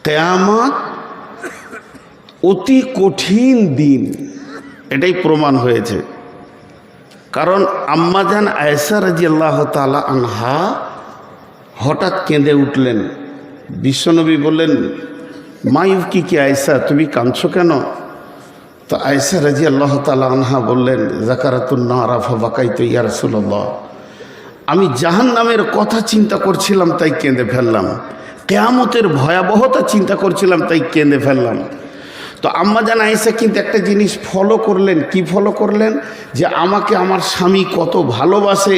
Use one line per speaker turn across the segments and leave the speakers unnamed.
কিয়ামত অতি কঠিন দিন, এটাই প্রমাণ হয়েছে। কারণ আম্মাজান আয়েশা রাদিয়াল্লাহু তাআলা আনহা হঠাৎ কেঁদে উঠলেন। বিশ্বনবী বললেন, মাইউকি কি আয়েশা, তুমি কাঁদছো কেন? তো আয়েশা রাদিয়াল্লাহু তাআলা আনহা বললেন, যাকারাতুন নারা ফাবাকাইতু ইয়া রাসূলুল্লাহ, আমি জাহান্নামের কথা চিন্তা করছিলাম তাই কেঁদে ফেললাম, কিয়ামতের ভয়াবহতা চিন্তা করছিলাম তাই কেঁদে ফেললাম। তো আম্মাজান আয়েশা কিন্তু একটা জিনিস ফলো করলেন। কি ফলো করলেন? যে আমাকে আমার স্বামী কত ভালোবাসে,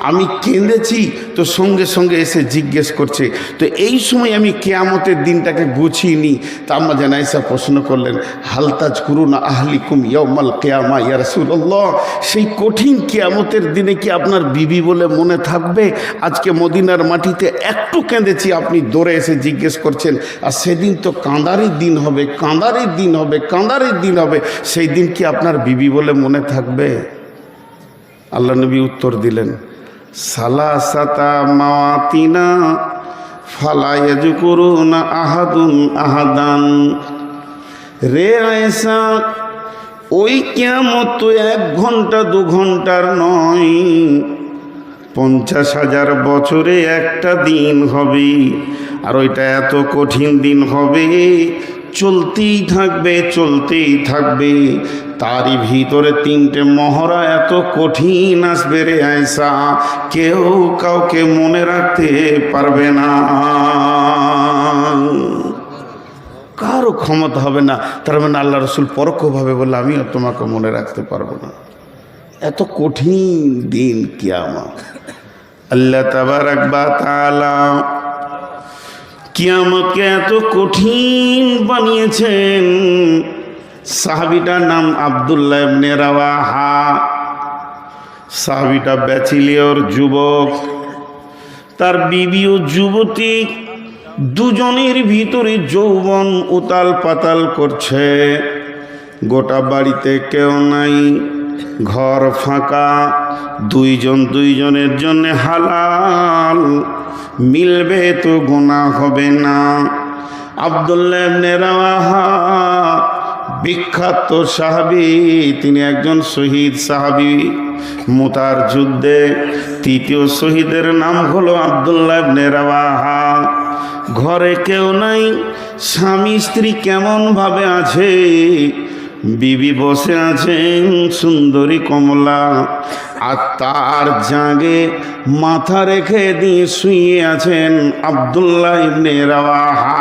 আমি কেঁদেছি তো সঙ্গে সঙ্গে এসে জিজ্ঞেস করছে। তো এই সময় আমি কিয়ামতের দিনটাকে গুছিয়ে নিই। তা আম্মাজান আয়েশা প্রশ্ন করলেন, হাল তাজকুরুনা আহলিকুম ইয়াউমাল কিয়ামা ইয়া রাসূলুল্লাহ, সেই কঠিন কিয়ামতের দিনে কি আপনার বিবি বলে মনে থাকবে? আজকে মদিনার মাটিতে একটু কেঁদেছি, আপনি দৌড়ে এসে জিজ্ঞেস করছেন। আর সেদিন তো কাঁদারির দিন হবে, কাঁদারির দিন হবে, কাঁদারির দিন হবে, সেই দিন কি আপনার বিবি বলে মনে থাকবে? আল্লাহ নবী উত্তর দিলেন, সালাসাতা মাওয়াতিনা ফালা ইয়াজকুরুনা আহাদুন আহাদান। রে আয়েশা, ওই কিয়ামত তো 1 ঘন্টা 2 ঘন্টার নয়, 50,000 বছরে একটা দিন হবে। আর ওইটা এত কঠিন দিন হবে, চলতেই থাকবে, চলতেই থাকবে। তারই ভিতরে 3টে মহড়া এত কঠিন আসবে রে আয়েশা, কেউ কাউকে মনে রাখতে পারবে না, কারো ক্ষমতা হবে না। তার মানে আল্লাহ রসুল পরোক্ষভাবে বললে, আমিও তোমাকে মনে রাখতে পারবো না। এত কঠিন দিন কিয়ামত। আল্লাহ তাবারাক ওয়া তাআলা কিয়ামতকে এত কঠিন বানিয়েছেন। সাহাবীটার নাম আব্দুল্লাহ ইবনে রাওয়াহা। সাহাবীটা ব্যাচেলিয়র যুবক, তার বিবিও যুবতী, দুজনের ভিতরে যৌবন উতাল পাতাল করছে। গোটা বাড়িতে কেউ নাই, ঘর ফাঁকা, দুইজন দুইজনের জন্য হালাল, মিলবে তো গুনাহ হবে না। আব্দুল্লাহ ইবনে রাওয়াহা বিখ্যাত সাহাবী, তিনি একজন শহীদ সাহাবী। মুতার যুদ্ধে 3য় শহীদের নাম হলো আব্দুল্লাহ ইবনে রাওয়াহা। ঘরে কেউ নাই, স্বামী স্ত্রী কেমন ভাবে আছে, বিবি বসে আছেন সুন্দরী কমলা, আর তার জাগে মাথা রেখে দিয়ে শুয়ে আছেন আব্দুল্লাহ ইবনে রাওয়াহা।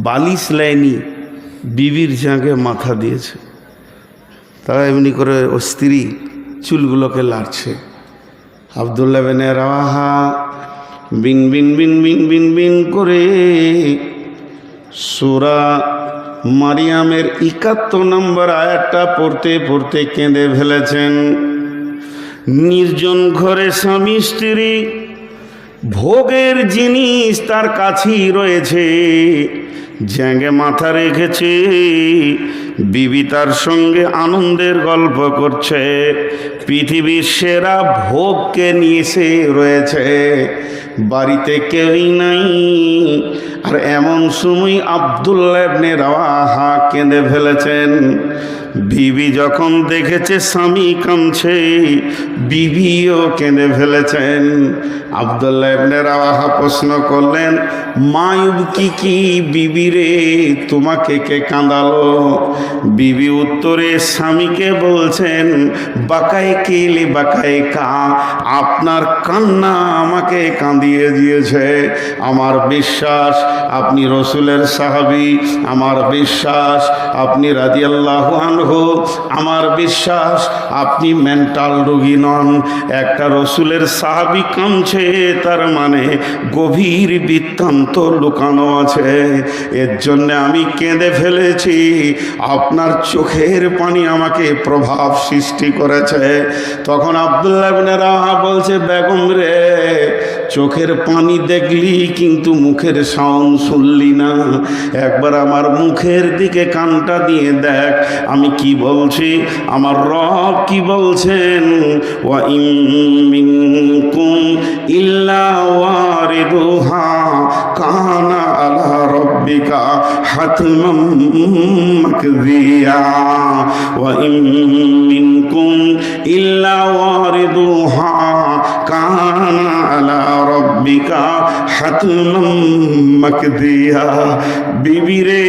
বালিশ লাইনি, বিবির জাগে মাথা দিয়েছে। তারা এমনি করে ও স্ত্রী চুলগুলোকে লাড়ছে। আব্দুল্লাহ ইবনে রাওয়াহা বিন বিন বিন বিন বিন বিন করে সূরা মারিয়ামের 71 নম্বর আয়াতটা পড়তে পড়তে কেঁদে ফেলেছেন। নির্জন ঘরে স্বামী স্ত্রী, ভোগের জিনিস তার কাছেই রয়েছে, জ্যাঙ্গে মাথা রেখেছে, বিবি তার সঙ্গে আনন্দের গল্প করছে, পৃথিবীর সেরা ভোগকে নিয়ে সে রয়েছে, বাড়িতে কেউই নাই। আর এমন সময় আব্দুল্লাহ ইবনে রাওয়াহা কেঁদে ফেলেছেন। বিবি যখন দেখেছে স্বামী কাঁদছে, বিবিও কেঁদে ফেলেছেন। আব্দুল্লাহ ইবনে রাওয়াহা প্রশ্ন করলেন, মায়ুবকি কি বিবি রে, তোমাকে কে কাঁদালো? বিবি উত্তরে স্বামীকে বলছেন, বাকায়ে কেলি বাকায়ে কা, আপনার কান্না আমাকে কাঁদিয়ে দিয়েছে। আমার বিশ্বাস আপনি রসুলের সাহাবী, আমার বিশ্বাস আপনি রাদিয়াল্লাহু আনহু, আমার বিশ্বাস আপনি মেন্টাল রোগী নন। একটা রসুলের সাহাবী কাঁদছে, তার মানে গভীর বৃত্তান্ত লুকানো আছে। এর জন্য আমি কেঁদে ফেলেছি। আপনার চোখের পানি আমাকে প্রভাব সৃষ্টি করেছে। তখন আব্দুল্লাহ ইবনে রাওয়াহা বলছে, বেগম রে, চোখের পানি দেখলি কিন্তু মুখের সাউন্ড শুনলি না। একবার আমার মুখের দিকে কানটা দিয়ে দেখ আমি কি বলছি, আমার রব কি বলছেন। ওয়া ইন মিনকুম ইল্লা ওয়ারিদুহা কানা আলা রাব্বিকা হাতমান মাকদিয়া। ওয়া ইন মিনকুম ইল্লা ওয়ারিদুহা কানা আলা রাব্বিকা হাতমান মাকদিয়া। বিবি রে,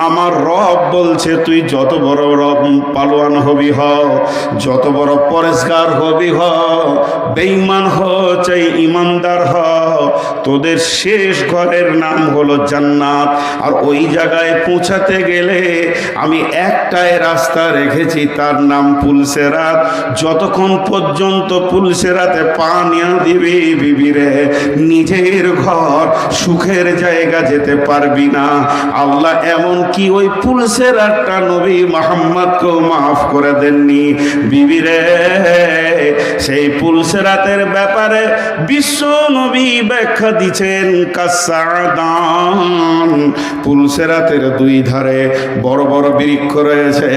আমার রব বলছে তুই যত বড় রব পালোয়ান হবি হ, যত বড় পরেশগার হবি হ, বেঈমান হ চাই ইমানদার হ, তোদের শেষ ঘরের নাম হলো জান্নাত। আর ওই জায়গায় পৌঁছাতে গেলে আমি একটাই রাস্তা রেখেছি, তার নাম পুলসেরাত। যতক্ষণ পর্যন্ত পুলসেরাতে পা নিয়ে দিবি বিবিরে, নিজের ঘর সুখের জায়গা যেতে পারবি না। আল্লাহ এমন কি ওই পুলসেরাতটা নবী মুহাম্মদকেও মাফ করে দেননি বিবিরে। সেই পুলসেরাতের ব্যাপারে বিশ্ব নবী ব্যাখ্যা দিচ্ছেন কাসাদান। পুলসেরাতের দুই ধারে বড় বড় বৃক্ষ রয়েছে,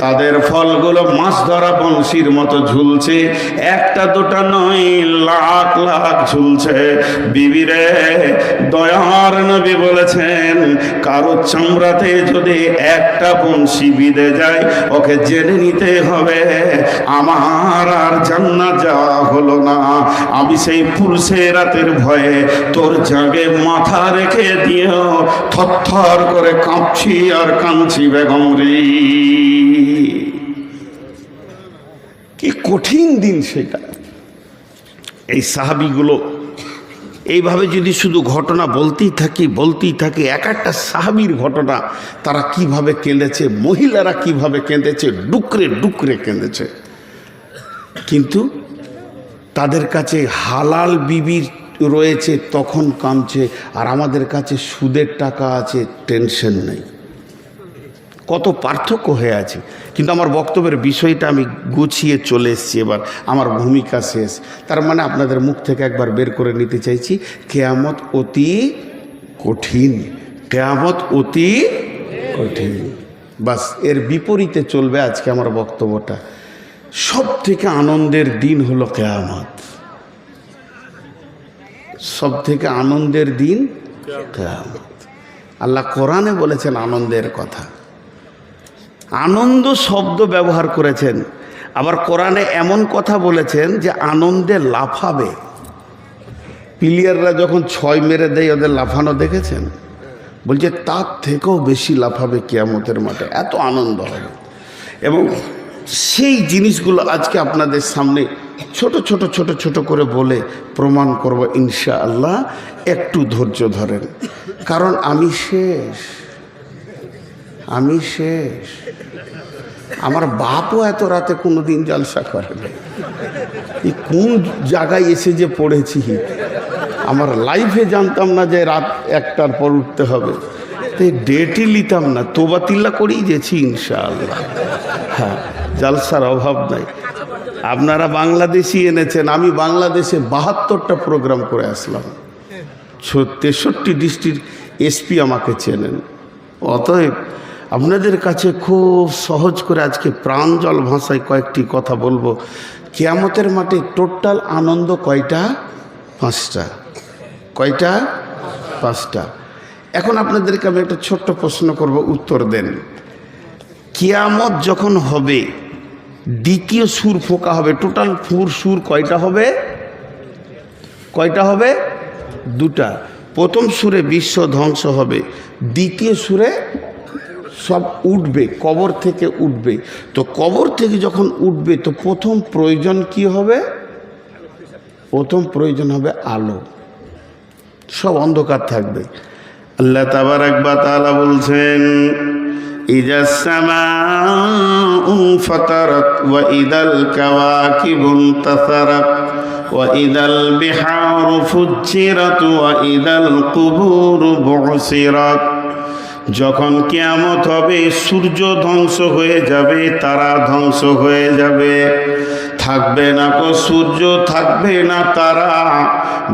তাদের ফলগুলো মাছ ধরা বংশীর মতো ঝুলছে, একটা দুটা নয় লাখ লাখ ঝুলছে বিবিরে। দয়ার নবী বলেছেন কারো চামড়াতে যদি একটা বংশী বিঁধে যায় ওকে জেনে নিতে হবে আমার আর জান্নাত যাওয়া হলো না। আমি সেই পুলসেরাতের ভয়ে তোর জাগে মাথা রেখে দিও থরথর করে কাঁপছি আর কাঁদছি বেগম রে। কি কঠিন দিন সেটা। এই সাহাবিগুলো এইভাবে যদি শুধু ঘটনা বলতেই থাকি এক একটা সাহাবীর ঘটনা, তারা কিভাবে কেঁদেছে, মহিলারা কিভাবে কেঁদেছে, ডুকরে ডুকরে কেঁদেছে। কিন্তু তাদের কাছে হালাল বিবির রয়েছে তখন কাঁদছে, আর আমাদের কাছে সুদের টাকা আছে টেনশন নেই। কত পার্থক্য হয়ে আছে। কিন্তু আমার বক্তব্যের বিষয়টা আমি গুছিয়ে চলে এসেছি, এবার আমার ভূমিকা শেষ। তার মানে আপনাদের মুখ থেকে একবার বের করে নিতে চাইছি, কিয়ামত অতি কঠিন, কিয়ামত অতি কঠিন। বাস এর বিপরীতে চলবে আজকে আমার বক্তব্যটা। সব থেকে আনন্দের দিন হলো কিয়ামত, সব থেকে আনন্দের দিন কিয়ামত। আল্লাহ কোরআনে বলেছেন আনন্দের কথা, আনন্দ শব্দ ব্যবহার করেছেন। আবার কোরআনে এমন কথা বলেছেন যে আনন্দে লাফাবে। প্লেয়াররা যখন 6 মেরে দেয় ওদের লাফানো দেখেছেন? বলছে তার থেকেও বেশি লাফাবে কিয়ামতের মাঠে, এত আনন্দ হবে। এবং সেই জিনিসগুলো আজকে আপনাদের সামনে ছোট ছোট ছোট ছোট করে বলে প্রমাণ করব ইনশাআল্লাহ। একটু ধৈর্য ধরেন, কারণ আমি শেষ। আমার বাপও এত রাতে কোনো দিন জলসা করে না। এই কোন জায়গায় এসে যে পড়েছি, আমার লাইফে জানতাম না যে রাত 1টার পর উঠতে হবে, তাই ডেটই নিতাম না, তোবাতিল্লা করেই গেছি ইনশাআল্লাহ। হ্যাঁ, জলসার অভাব নাই। আপনারা বাংলাদেশি এনেছেন, আমি বাংলাদেশে 72টা প্রোগ্রাম করে আসলাম। 63 ডিস্ট্রিক্ট এসপি আমাকে চেনেন। অতএব আপনাদের কাছে খুব সহজ করে আজকে প্রাঞ্জল ভাষায় কয়েকটি কথা বলবো। কিয়ামতের মাঠে টোটাল আনন্দ কয়টা? 5টা। কয়টা? 5টা। এখন আপনাদেরকে আমি একটা ছোট্ট প্রশ্ন করব, উত্তর দেন। কিয়ামত যখন হবে দ্বিতীয় সুর ফোঁকা হবে, টোটাল সুর কয়টা হবে? কয়টা হবে? 2টা। প্রথম সুরে বিশ্ব ধ্বংস হবে, দ্বিতীয় সুরে সব উঠবে, কবর থেকে উঠবে। তো কবর থেকে যখন উঠবে তো প্রথম প্রয়োজন কি হবে? প্রথম প্রয়োজন হবে আলো, সব অন্ধকার থাকবে। আল্লাহ তাবারাক ওয়া তাআলা বলছেন ইজাস সামাউ ফাতারাত ওয়া ইদাল কাওয়াকিবু ইনতাসারাত ওয়া ইদাল বিহারু ফুজ্জিরাত ওয়া ইদাল কুবুরু বুসিরাত। যখন কিয়ামত হবে সূর্য ধ্বংস হয়ে যাবে, তারা ধ্বংস হয়ে যাবে, থাকবে না কো সূর্য, থাকবে না তারা,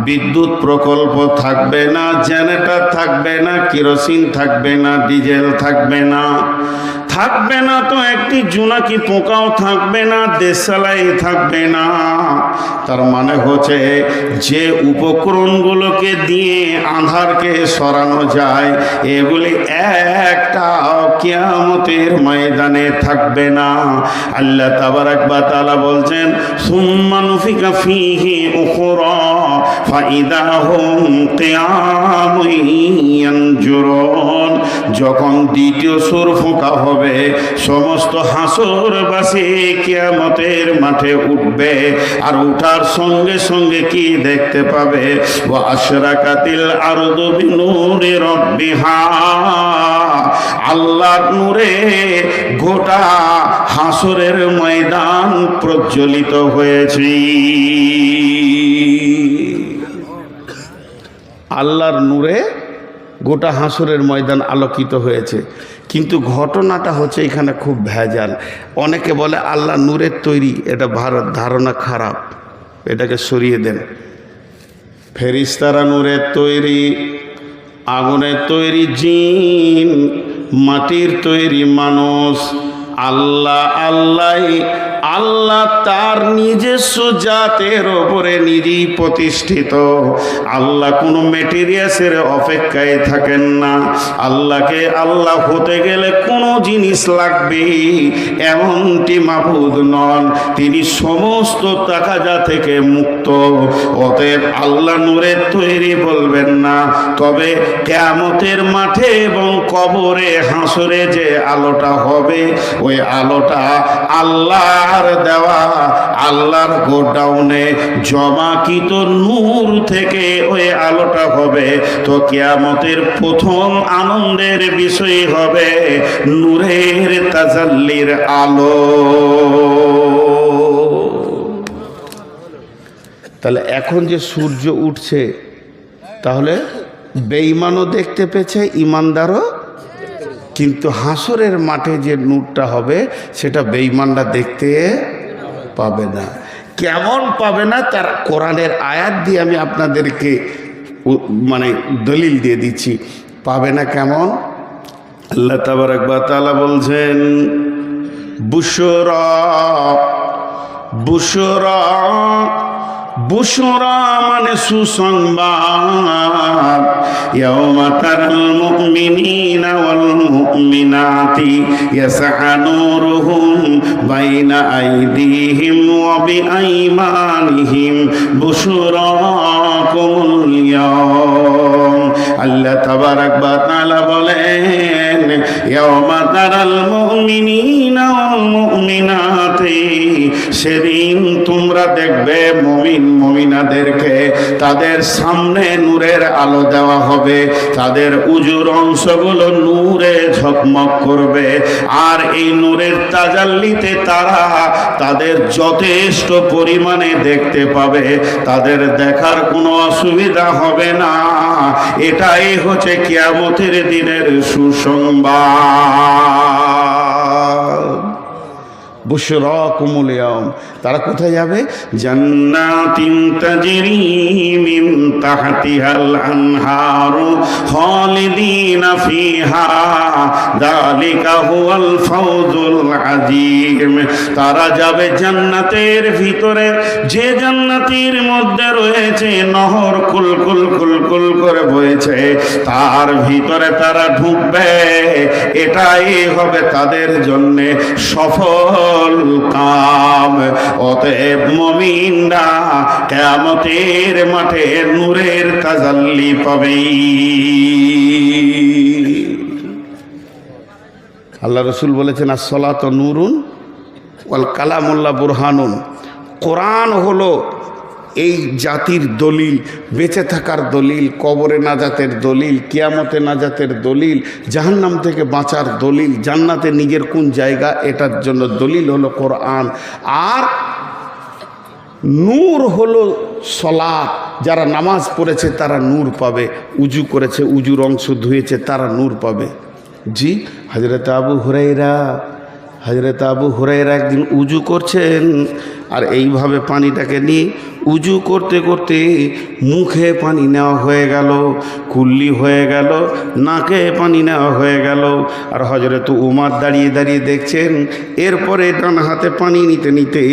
বিদ্যুৎ প্রকল্প থাকবে না, জেনারেটর থাকবে না, কেরোসিন থাকবে না, ডিজেল থাকবে না, থাকবে না তো একটি জোনাকি পোকাও থাকবে না, দেশালাই থাকবে না। তার মানে হচ্ছে যে উপকরণগুলোকে দিয়ে আঁধারকে সরানো যায় এগুলি একটা কিয়ামতের ময়দানে থাকবে না। আল্লাহ তাবারাক ওয়া তাআলা বলছেন সুম্মা নুফিকা ফীহি উখরা ফাইদা হুম কিয়ামুন ইয়ানজুরুন। যখন দ্বিতীয় সুর ফোঁকা হবে সমস্ত হাসরবাসী কিয়ামতের মাঠে উঠবে, আর উঠার সঙ্গে সঙ্গে কি দেখতে পাবে? ওয়া আশরাকাতিল আরদু বিনূরি রাব্বিহা, আল্লাহর নূরে গোটা হাসরের ময়দান প্রজ্বলিত হয়েছে। আল্লাহর নূরে গোটা হাসরের ময়দান আলোকিত হয়েছে। কিন্তু ঘটনাটা হচ্ছে এখানে খুব ভেজাল। অনেকে বলে আল্লাহ নূরের তৈরি, এটা ধারণা খারাপ, এটাকে সরিয়ে দেন। ফেরেশতারা নূরের তৈরি, আগুনের তৈরি জিন, মাটির তৈরি মানুষ। আল্লাহ আল্লাহ আল্লাহ তার নিজস্ব জাতের ওপরে নিজেই প্রতিষ্ঠিত। আল্লাহ কোনো মেটেরিয়ালসের অপেক্ষায় থাকেন না। আল্লাহকে আল্লাহ হতে গেলে কোনো জিনিস লাগবে এমনটি মাবুদ নন, তিনি সমস্ত তাকাজা থেকে মুক্ত। অতএব আল্লাহ নূরের তৈরি বলবেন না। তবে কিয়ামতের মাঠে এবং কবরে হাসরে যে আলোটা হবে ওই আলোটা আল্লাহর দেওয়া, আল্লাহর গোডাউনে জমাকৃত নূর থেকে ওই আলোটা হবে। তো কিয়ামতের প্রথম আনন্দের বিষয় হবে নূরের তাজাল্লির আলো। তাহলে এখন যে সূর্য উঠছে, তাহলে বেঈমানও দেখতে পেয়েছে, ইমানদারও। কিন্তু হাসরের মাঠে যে নূরটা হবে সেটা বেঈমানরা দেখতে পাবে না। কেমন পাবে না তার কোরআনের আয়াত দিয়ে আমি আপনাদেরকে দলিল দিয়ে দিচ্ছি। পাবে না কেমন? আল্লাহ তাবারাক ওয়া তাআলা বলছেন বুশরা বুশরা, বুশরা মানে সুসংবাদ। ইয়াওমা তারাল মুমিনিনা ওয়াল মুমিনাতি ইয়াসআ নূরুহুম বাইনা আইদিহিম ওয়া বিআইমানিহিম বুশরাকুমুল ইয়াওম। আল্লাহ তাবারাক ওয়া তাআলা বলেন ইয়াওমা তারাল মুমিনিনা ওয়াল মুমিনাতি, সেদিন তোমরা দেখবে মুমিন মুমিনাদেরকে তাদের সামনে নূরের আলো দেওয়া হবে, তাদের উজুর অংশগুলো নূরে ঝকমক করবে। আর এই নূরের তাজাল্লিতে তারা তাদের যথেষ্ট পরিমাণে দেখতে পাবে, তাদের দেখার কোনো অসুবিধা হবে না। এটাই হচ্ছে কিয়ামতের দিনের সুসংবাদ। বুশরাকুমুল ইয়াওম, তারা কোথায় যাবে? জান্নাতিন তাজরি মিন তাহতিহাল আনহারু খালিদিনা ফিহা যালিকা হুয়াল ফাওজুল আযীম। তারা যাবে জান্নাতের ভিতরে, যে জান্নাতের মধ্যে রয়েছে নহর কুলকুল কুলকুল করে বইছে, তার ভিতরে তারা ঢুকবে। এটাই হবে তাদের জন্য সফল কাম। অতএব মুমিনরা কিয়ামতের মাঠে নূরের তাজাল্লি পাবে। আল্লাহ রাসূল বলেছেন as-সালাতু নূরুন ওয়াল কালামুল্লাহ বুরহানুন। কোরআন হলো এই জাতির দলিল, বেঁচে থাকার দলিল, কবরে নাজাতের দলিল, কিয়ামতে নাজাতের দলিল, জাহান্নাম থেকে বাঁচার দলিল, জান্নাতে নিজের কোন জায়গা এটার জন্য দলিল হলো কোরআন। আর নূর হলো সলাত, যারা নামাজ পড়েছে তারা নূর পাবে, উজু করেছে উজুর অংশ ধুয়েছে তারা নূর পাবে। জি, হযরত আবু হুরায়রা একদিন উজু করছেন, আর এইভাবে পানিটাকে নিয়ে উজু করতে করতে মুখে পানি নেওয়া হয়ে গেল, কুল্লি হয়ে গেল, নাকে পানি নেওয়া হয়ে গেল। আর হযরত উমর দাঁড়িয়ে দাঁড়িয়ে দেখছেন। এরপরে ডান হাতে পানি নিতে নিতে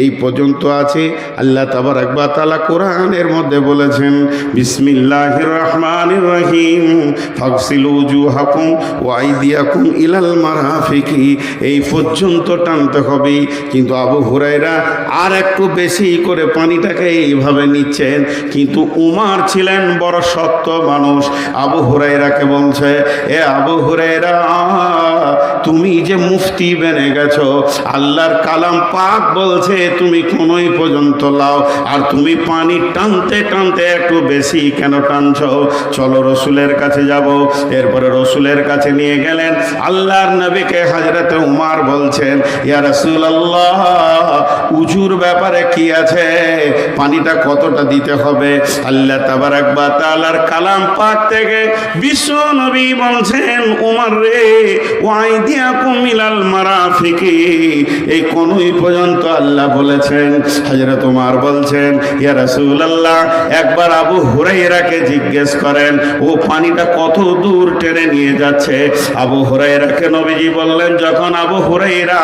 এই পর্যন্ত আছে। আল্লাহ তাবারক ওয়া তাআলা কোরআনের মধ্যে বলেছেন, বিসমিল্লাহির রহমানির রহিম, ফাগসিলু উজুহাকুম ওয়া আইদিয়াকুম ইলাল মারাফিকি। এই পর্যন্ত টানতে হবে। কিন্তু আবু হুরায়রা আর একটু বেশি করে পানিটাকে এইভাবে নিচ্ছেন। কিন্তু উমর ছিলেন বড় শক্ত মানুষ। আবু হুরায়রাকে বলছে, এ আবু হুরায়রা, তুমি যে মুফতি বেনে গেছো, আল্লাহর কালাম পাক বলছে তুমি কোনই পর্যন্ত লাও, আর তুমি পানি টানতে টানতে একটু বেশি কেন টানছো? চলো রসুলের কাছে যাব। এরপরে রসুলের কাছে নিয়ে গেলেন। আল্লাহর নবীকে হযরত উমর বলছেন, ইয়া রাসূলুল্লাহ, উজুর ব্যাপারে কি আছে? পানিটা কতটা দিতে হবে? আল্লাহ তাবারক ওয়া তাআলার কালাম পাক থেকে বিশ্ব নবী বলছেন, উমর রে, ওয়াইদিয়াকুম ইলাল মারাফিকি, এই কোনই পর্যন্ত আল্লাহ বলেছেন। হযরত উমর বলছেন, ইয়া রাসূলুল্লাহ, একবার আবু হুরায়রাকে জিজ্ঞেস করেন ও পানিটা কত দূর টেনে নিয়ে যাচ্ছে। আবু হুরায়রাকে নবীজি বললেন, যখন আবু হুরায়রা,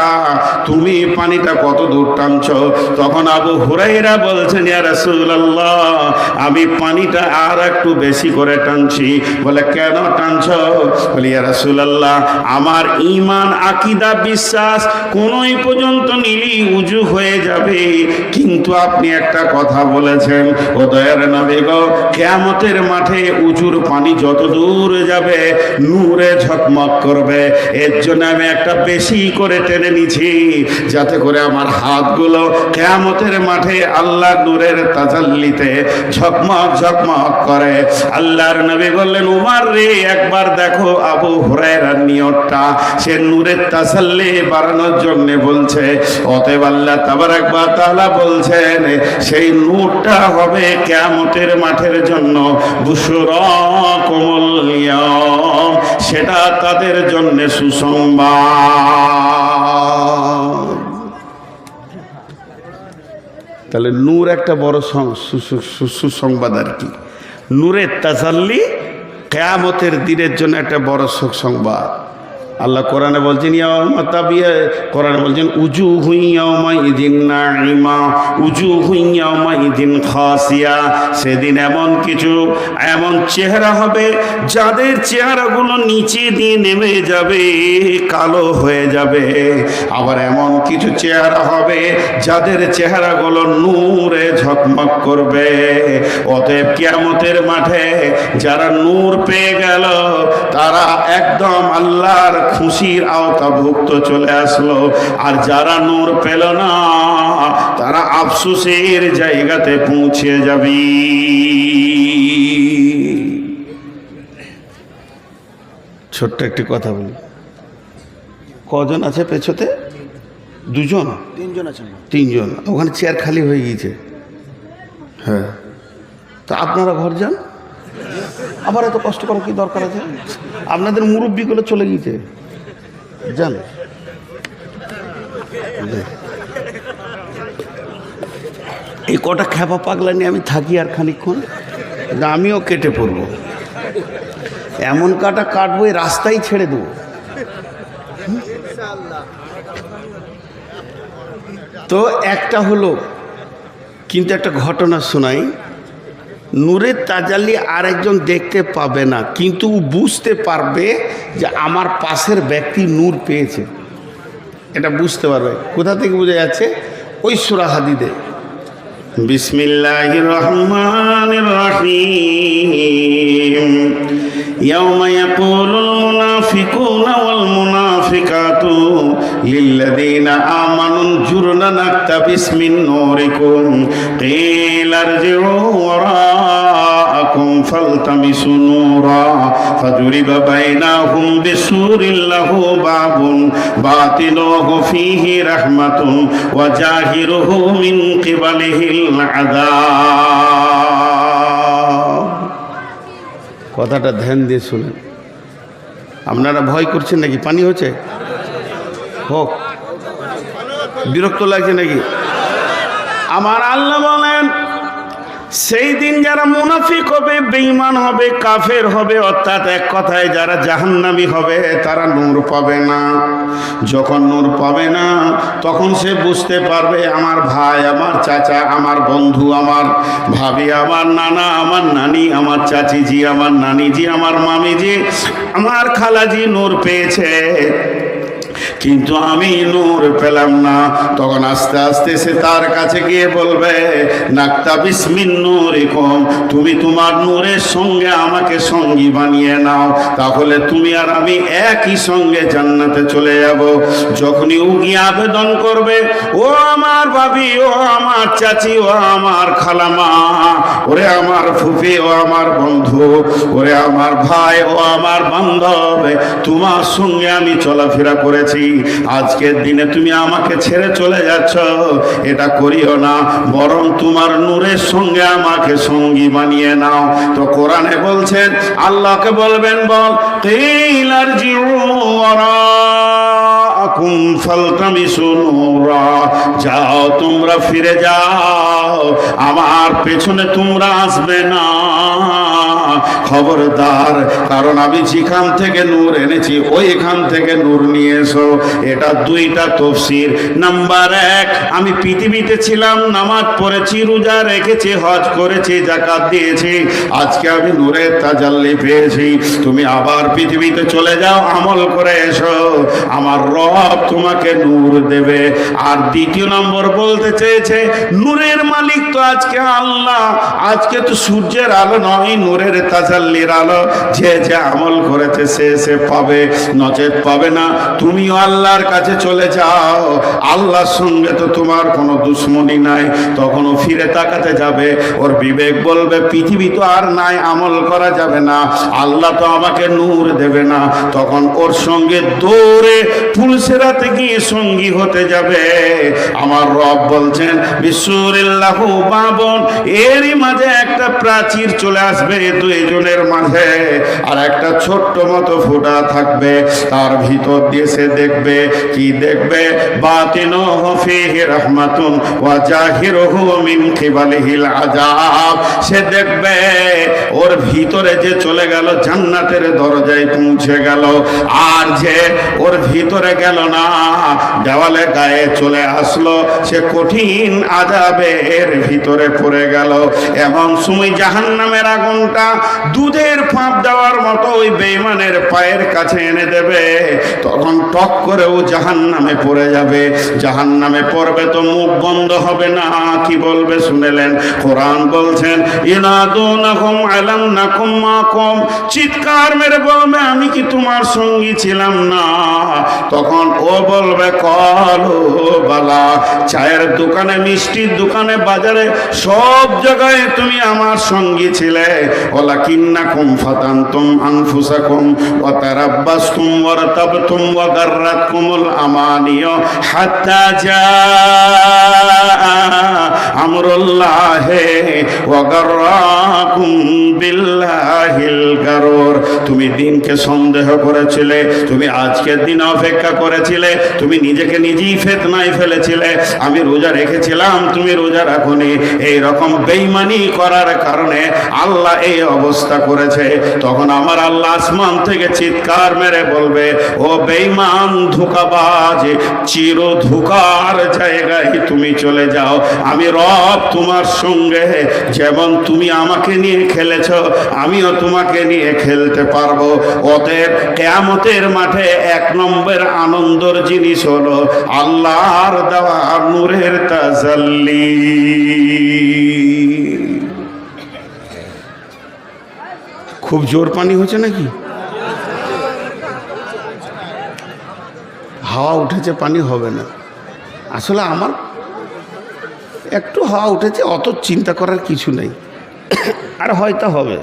তুমি পানিটা কত দূর টানছো? তখন আবু হুরায়রা বলছেন, ইয়া রাসূলুল্লাহ, আমি পানিটা আর একটু বেশি করে টানছি। বলে, কেন টানছো? বলে, ইয়া রাসূলুল্লাহ, আমার ঈমান, আকীদা, বিশ্বাস কোনই পর্যন্ত নিলি উজু হয়ে যাবে। কিন্তু আপনি একটা কথা বলেছেন, ও দয়ার নবী গো, কিয়ামতের মাঠে উজুর পানি যত দূর যাবে নূরে ঝকমক করবে। এর জন্য আমি একটা বেশি করে টেনে নিছি, যাতে করে আমার হাতগুলো কিয়ামতের মাঠে আল্লাহর নূরের তাজাল্লিতে ঝকমক ঝকমক করে। আল্লাহর নবী বললেন, উমর রে, একবার দেখো আবু হুরায়রার নিয়তটা, সে নূরের তাজাল্লি বাড়ানোর জন্য বলছে। অতএব আল্লাহ তাবারক ওয়া তাআলা বলছেন, সেই নূরটা হবে কিয়ামতের মাঠের জন্য বুশরাকুমুল ইয়াওম, সেটা তাদের জন্য সুসংবাদ। তাহলে নূর একটা বড় সুসংবাদ আর কি। নূরের তাজাল্লি কিয়ামতের দিনের জন্য একটা বড় সুসংবাদ। আল্লাহ কোরআনে বলছেন, কোরআনে বলছেন, উজুহু ইয়াওমাইযিন নাঈমা উজুহু ইয়াওমাইযিন খাসিয়া। সেদিন এমন চেহারা হবে যাদের চেহারাগুলো নিচে দিয়ে নেমে যাবে, কালো হয়ে যাবে। আবার এমন কিছু চেহারা হবে যাদের চেহারাগুলো নূরে ঝকমক করবে। অতএব কিয়ামতের মাঠে যারা নূর পেয়ে গেল, তারা একদম আল্লাহর খুশির আওতাভুক্ত চলে আসলো। আর যারা নূর পেল না, তারা আফসোসের জায়গাতে পৌঁছে যাবে। ছোট্ট একটি কথা বলি, কজন আছে পেছতে? দুজন, তিনজন আছে। তিনজন, ওখানে চেয়ার খালি হয়ে গিয়েছে। হ্যাঁ, তো আপনারা ঘর যান। আবার এত কষ্ট করার কি দরকার আছে? আপনাদের মুরব্বীগুলো চলে গিয়েছে, যান। এই কটা খ্যাপা পাগলা নিয়ে আমি থাকি আর খানিকক্ষণ, আমিও কেটে পড়বো। এমন কাটা কাটবো, এই রাস্তায় ছেড়ে দেবো। তো একটা হলো, কিন্তু একটা ঘটনা শোনাই। নূরের তাজাল্লি আরেকজন দেখতে পাবে না, কিন্তু বুঝতে পারবে যে আমার পাশের ব্যক্তি নূর পেয়েছে। এটা বুঝতে পারবে। কোথা থেকে বোঝা যাচ্ছে? ওই সূরা হাদীদে, বিসমিল্লাহির রহমানির রহিম, ইয়াওমা ইয়াকুলুল মুনাফিকুনা ওয়াল মুনাফিকাতু লিল্লাযীনা আমানু জুরনা নাকতাবিস মিন নূরিকুম কিলা ইরজিউ ওয়ারাআকুম ফালতামিসু নূরা ফাদুরিবা বাইনাহুম বিসুরিন লাহু বাবুন বাতিনুহু ফীহি রাহমাতুন ওয়া জাহিরুহু মিন কিবালিহিল আযাব। কথাটা ধ্যান দিয়ে শুনেন। আপনারা ভয় করছেন নাকি? পানি হচ্ছে হোক, বিরক্ত লাগছে নাকি? আমার আল্লাহ বলেন সেই দিন যারা মুনাফিক হবে, বেঈমান হবে, কাফের হবে, অর্থাৎ এক কথায় যারা জাহান্নামী হবে, তারা নূর পাবে না। যখন নূর পাবে না তখন সে বুঝতে পারবে আমার ভাই, আমার চাচা, আমার বন্ধু, আমার ভাবি, আমার নানা, আমার নানি, আমার চাচিজি, আমার নানিজি, আমার মামিজি, আমার খালাজি নূর পেয়েছে, কিন্তু আমি নূর পেলাম না। তখন আস্তে আস্তে সে তার কাছে গিয়ে বলবে নাক্তাবিস মিন নূরিকুম, তুমি তোমার নূরের সঙ্গে আমাকে সঙ্গী বানিয়ে নাও, তাহলে তুমি আর আমি একই সঙ্গে জান্নাতে চলে যাব। যখনই ও গিয়ে আবেদন করবে, ও আমার ভাবি, ও আমার চাচি, ও আমার খালামা, ওরে আমার ফুফি, ও আমার বন্ধু, ওরে আমার ভাই, ও আমার বান্ধব, তোমার সঙ্গে আমি চলাফেরা করেছি, আজকের দিনে তুমি আমাকে ছেড়ে চলে যাচ্ছ, এটা করিও না, বরং তোমার নূরের সঙ্গে আমাকে সঙ্গী বানিয়ে নাও। তো কোরআনে বলছেন, আল্লাহকে বলবেন, বল কিলারজিউ ওয়ারাআকুম ফালতামিসু নূরা, যাও তোমরা ফিরে যাও, আমার পেছনে তোমরা আসবে না, খবরদার, কারণ আমি যেখান থেকে নূর এনেছি ওইখান থেকে নূর নিয়ে এসো। এটা দুইটা তফসির। নাম্বার এক, আমি পৃথিবীতে ছিলাম, নামাজ পড়েছি, রোজা রেখেছি, হজ করেছি, যাকাত দিয়েছি, আজকে আমি নূরের তাজাল্লি পেয়েছি, তুমি আবার পৃথিবীতে চলে যাও, আমল করে এসো, আমার রব তোমাকে নূর দেবে। আর দ্বিতীয় নম্বর বলতে চেয়েছে, নূরের মালিক তো আজকে আল্লাহ, আজকে তো সূর্যের আলো নয়, নূরের তাজাল্লির আলো, যে যে আমল করেছে সে পাবে, নচেত পাবে না। তুমিও আল্লাহর কাছে চলে যাও, আল্লাহর সঙ্গে তো তোমার কোনো দুশ্মনী নাই। তখনও ফিরে তাকাতে যাবে, ওর বিবেক বলবে পৃথিবী তো আর নাই, আমল করা যাবে না, আল্লাহ তো আমাকে নূর দেবে না। তখন ওর সঙ্গে দৌড়ে পুলসেরাতে গিয়ে সঙ্গী হতে যাবে। আমার রব বলছেন বিসুরিল্লাহু বাবন, এরই মাঝে একটা প্রাচীর চলে আসবে দুইজনের মাঝে, আর একটা ছোট্ট মতো ফুটা থাকবে, তার ভিতর দিয়ে সে দেখবে, কি দেখবে, বাতিনুহু ফীহি রাহমাতুন ওয়া জাহিরুহু মিন কিবালিহিল আযাব, সে দেখবে ওর ভিতরে যে চলে গেল জান্নাতের দরজায় পৌঁছে গেল, আর যে ওর ভিতরে গেল না, দেওয়ালে গায়ে চলে আসলো, সে কঠিন আযাবের ভিতরে পড়ে গেল। এমন সময় জাহান্নামের আগুনটা দুধের ফাঁপ দেওয়ার মতো ওই বেঈমানের পায়ের কাছে এনে দেবে, তখন টক করে ও জাহান্নামে পড়ে যাবে। জাহান্নামে পড়বে তো মুখ বন্ধ হবে না, কি বলবে শুনেলেন? কোরআন বলছেন ইনাদুনাহুম আলাম নাকুম মাকুম, চিৎকার মেরে বলবে আমি কি তোমার সঙ্গী ছিলাম না? তখন ও বলবে কলু বালা, চায়ের দোকানে, মিষ্টির দোকানে, বাজারে, সব জায়গায় তুমি আমার সঙ্গী ছিলে, ওয়ালাকিন্নাকুম ফাতানতুম আনফুসাকুম ওয়া তারাব্বাসতুম ওয়া রাতাবতুম ওয়া গাররাতকুমুল আমানিয়ু হাত্তা জাআ আমরুল্লাহি ওয়া গাররাকুম বিল্লাহিল গারুর। তুমি দিনকে সন্দেহ করেছিলে, তুমি আজকের দিন অপেক্ষা করেছিলে, তুমি নিজেকে নিজেই ফিতনায় ফেলেছিলে, আমি রোজা রেখেছিলাম, তুমি রোজা রাখোনি, এই রকম বেঈমানি করার কারণে আল্লাহ এই অবস্থা করেছে। তখন আমার আল্লাহ আসমান থেকে চিৎকার মেরে বলবে, ও বেঈমান, ধোঁকাবাজ, চির ধোঁকার জায়গায় তুমি চলে যাও, আমি রব তোমার সঙ্গে যেমন তুমি আমাকে নিয়ে খেলেছ, আমিও তোমাকে নিয়ে খেলতে পারবো। ওদের কিয়ামতের মাঠে এক নম্বর আনন্দের জিনিস হলো আল্লাহর দেওয়া নূরের তাজাল্লি। খুব জোর পানি হচ্ছে নাকি? হাওয়া উঠেছে, পানি হবে না। আসলে আমার একটু হাওয়া উঠেছে, অত চিন্তা করার কিছু নেই, আর হয়তো হবে।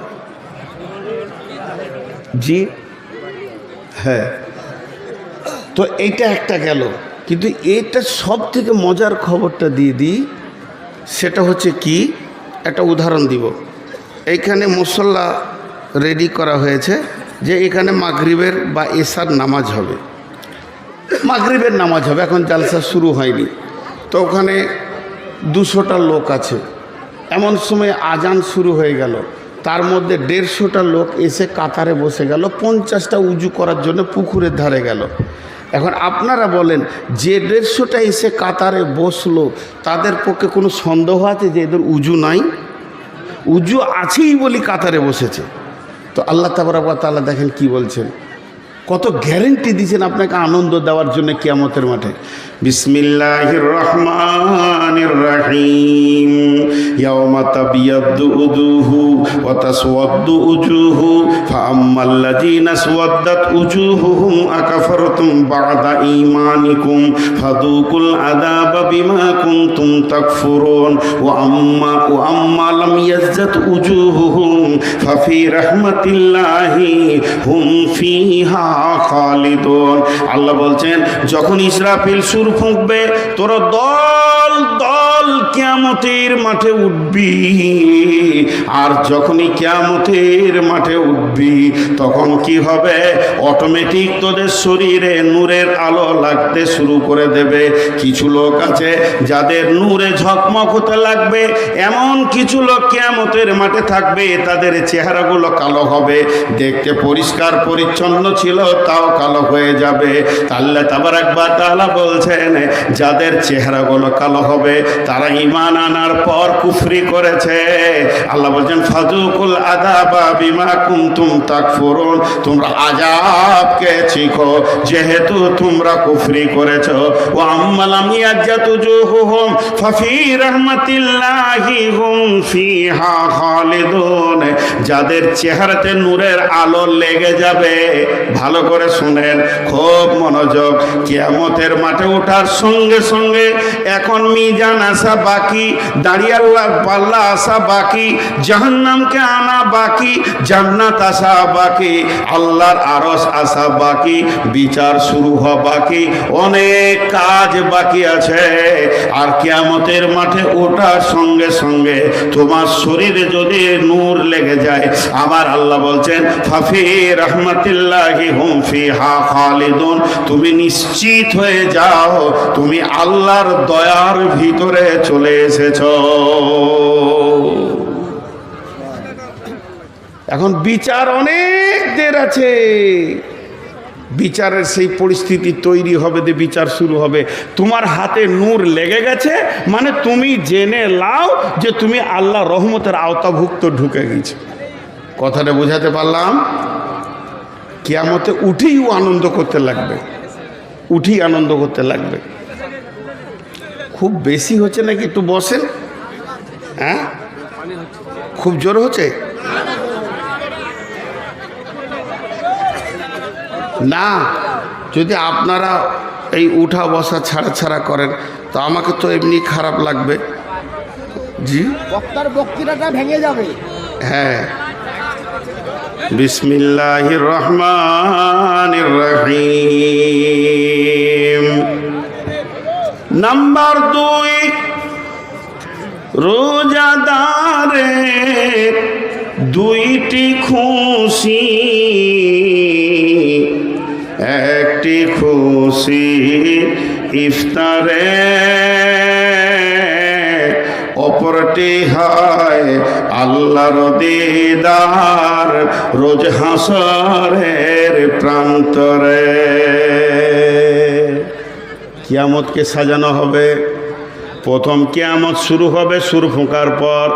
জি হ্যাঁ, তো এইটা একটা গেল, কিন্তু এটা সব থেকে মজার খবরটা দিয়ে দিই। সেটা হচ্ছে কি, একটা উদাহরণ দিব। এইখানে মুসল্লা রেডি করা হয়েছে যে এখানে মাগরিবের বা এশার নামাজ হবে, মাগরিবের নামাজ হবে, এখন জালসা শুরু হয়নি। তো ওখানে 200টা লোক আছে। এমন সময় আজান শুরু হয়ে গেল, তার মধ্যে 150টা লোক এসে কাতারে বসে গেল, 50টা উজু করার জন্য পুকুরের ধারে গেল। এখন আপনারা বলেন, যে 150টা এসে কাতারে বসলো তাদের পক্ষে কোনো সন্দেহ আছে যে এদের উজু নাই? উজু আছেই বলি কাতারে বসেছে। তো আল্লাহ তাবারক ওয়া তাআলা দেখেন কি বলছেন, কত গ্যারেন্টি দিয়েছেন আপনাকে আনন্দ দেওয়ার জন্য কিয়ামতের মাঠে। বিসমিল্লাহির রহমানির রহিম। ইয়াওমা তাবিয়াদ্দু উজুহু ওয়া তাসওয়াদ্দু উজুহু ফাআম্মাল্লাযীনা আসওয়াদ্দাত উজুহুহুম আকাফারতুম বা'দা ঈমানিকুম ফাযুকুল আযাবা বিমা কুনতুম তাকফুরুন ওয়া আম্মা লাম ইয়াজ্জাত উজুহুহুম ফাফি রাহমাতিল্লাহি হুম ফিহা খালিদুন। আল্লাহ বলছেন, যখন ইসরাফিল সুর ফুঁকবে তোরা দল দল কিয়ামতের মাঠে উঠবি, আর যখনই কিয়ামতের মাঠে উঠবি তখন কি হবে, অটোমেটিক তোদের শরীরে নূরের আলো লাগতে শুরু করে দেবে। কিছু লোক আছে যাদের নূরে ঝকমক হতে লাগবে, এমন কিছু লোক কিয়ামতের মাঠে থাকবে তাদের চেহারাগুলো কালো হবে, দেখতে পরিষ্কার পরিচ্ছন্ন ছিল তাও কালো হয়ে যাবে। আল্লাহ তাবারক ওয়া তাআলা বলছেন, যাদের চেহারাগুলো কালো হবে তারা ঈমান আনার পর কুফরি করেছে। আল্লাহ বলছেন, ফাযুকুল আযাবা বিমা কুনতুম তাকফুরুন, তোমরা আযাবকে চিখো যেহেতু তোমরা কুফরি করেছো। ওয়া আম্মা লাম ইয়াজ্জাত উজুহুহুম ফাফি রাহমাতিল্লাহি হুম ফিহা খালিদুন, যাদের চেহারাতে নূরের আলো লেগে যাবে, ভালো করে শুনেন, খুব মনোযোগ, কিয়ামতের মাঠে ওঠার সঙ্গে সঙ্গে এখন মিজান আসা বাকি, দাঁড়িয়ে আল্লাহর পাল্লা আসা বাকি, জাহান্নামকে আনা বাকি, জান্নাত আসা বাকি, আল্লাহর আরশ আসা বাকি, বিচার শুরু হওয়া বাকি, অনেক কাজ বাকি আছে। আর কিয়ামতের মাঠে ওঠার সঙ্গে সঙ্গে তোমার শরীরে যদি নূর লেগে যায়, আমার আল্লাহ বলছেন, ফাফি রাহমাতিল্লাহি হুম ফিহা খালিদুন, তুমি নিশ্চিত হয়ে যাও তুমি আল্লাহর দয়ার ভিতরে চলে এসেছো। এখন বিচার অনেক দের আছে, বিচারের সেই পরিস্থিতি তৈরি হবে, যে বিচার শুরু হবে। তোমার হাতে নূর লেগে গেছে মানে তুমি জেনে লাও যে তুমি আল্লাহ রহমতের আওতাভুক্ত ঢুকে গেছো। কথাটা বোঝাতে পারলাম? কিয়ামতে উঠেই আনন্দ করতে লাগবে, উঠেই আনন্দ করতে লাগবে। খুব বেশি হচ্ছে নাকি? একটু বসেন। হ্যাঁ, খুব জোর হচ্ছে না? যদি আপনারা এই উঠা বসা ছাড়া ছাড়া করেন তো আমাকে তো এমনি খারাপ লাগবে। জি,
বক্তার বক্তৃতাটা ভেঙে যাবে।
হ্যাঁ, বিসমিল্লাহির রহমানির রহিম। নাম্বার 2, রোজাদারের 2টি খুশি, একটি খুশি ইফতারে, অপরটি হয় আল্লাহর দিদার রোজ হাসরের প্রান্তরে। কিয়ামতকে সাজানো হবে। প্রথম কিয়ামত শুরু হবে, সুর ফোঁকার পর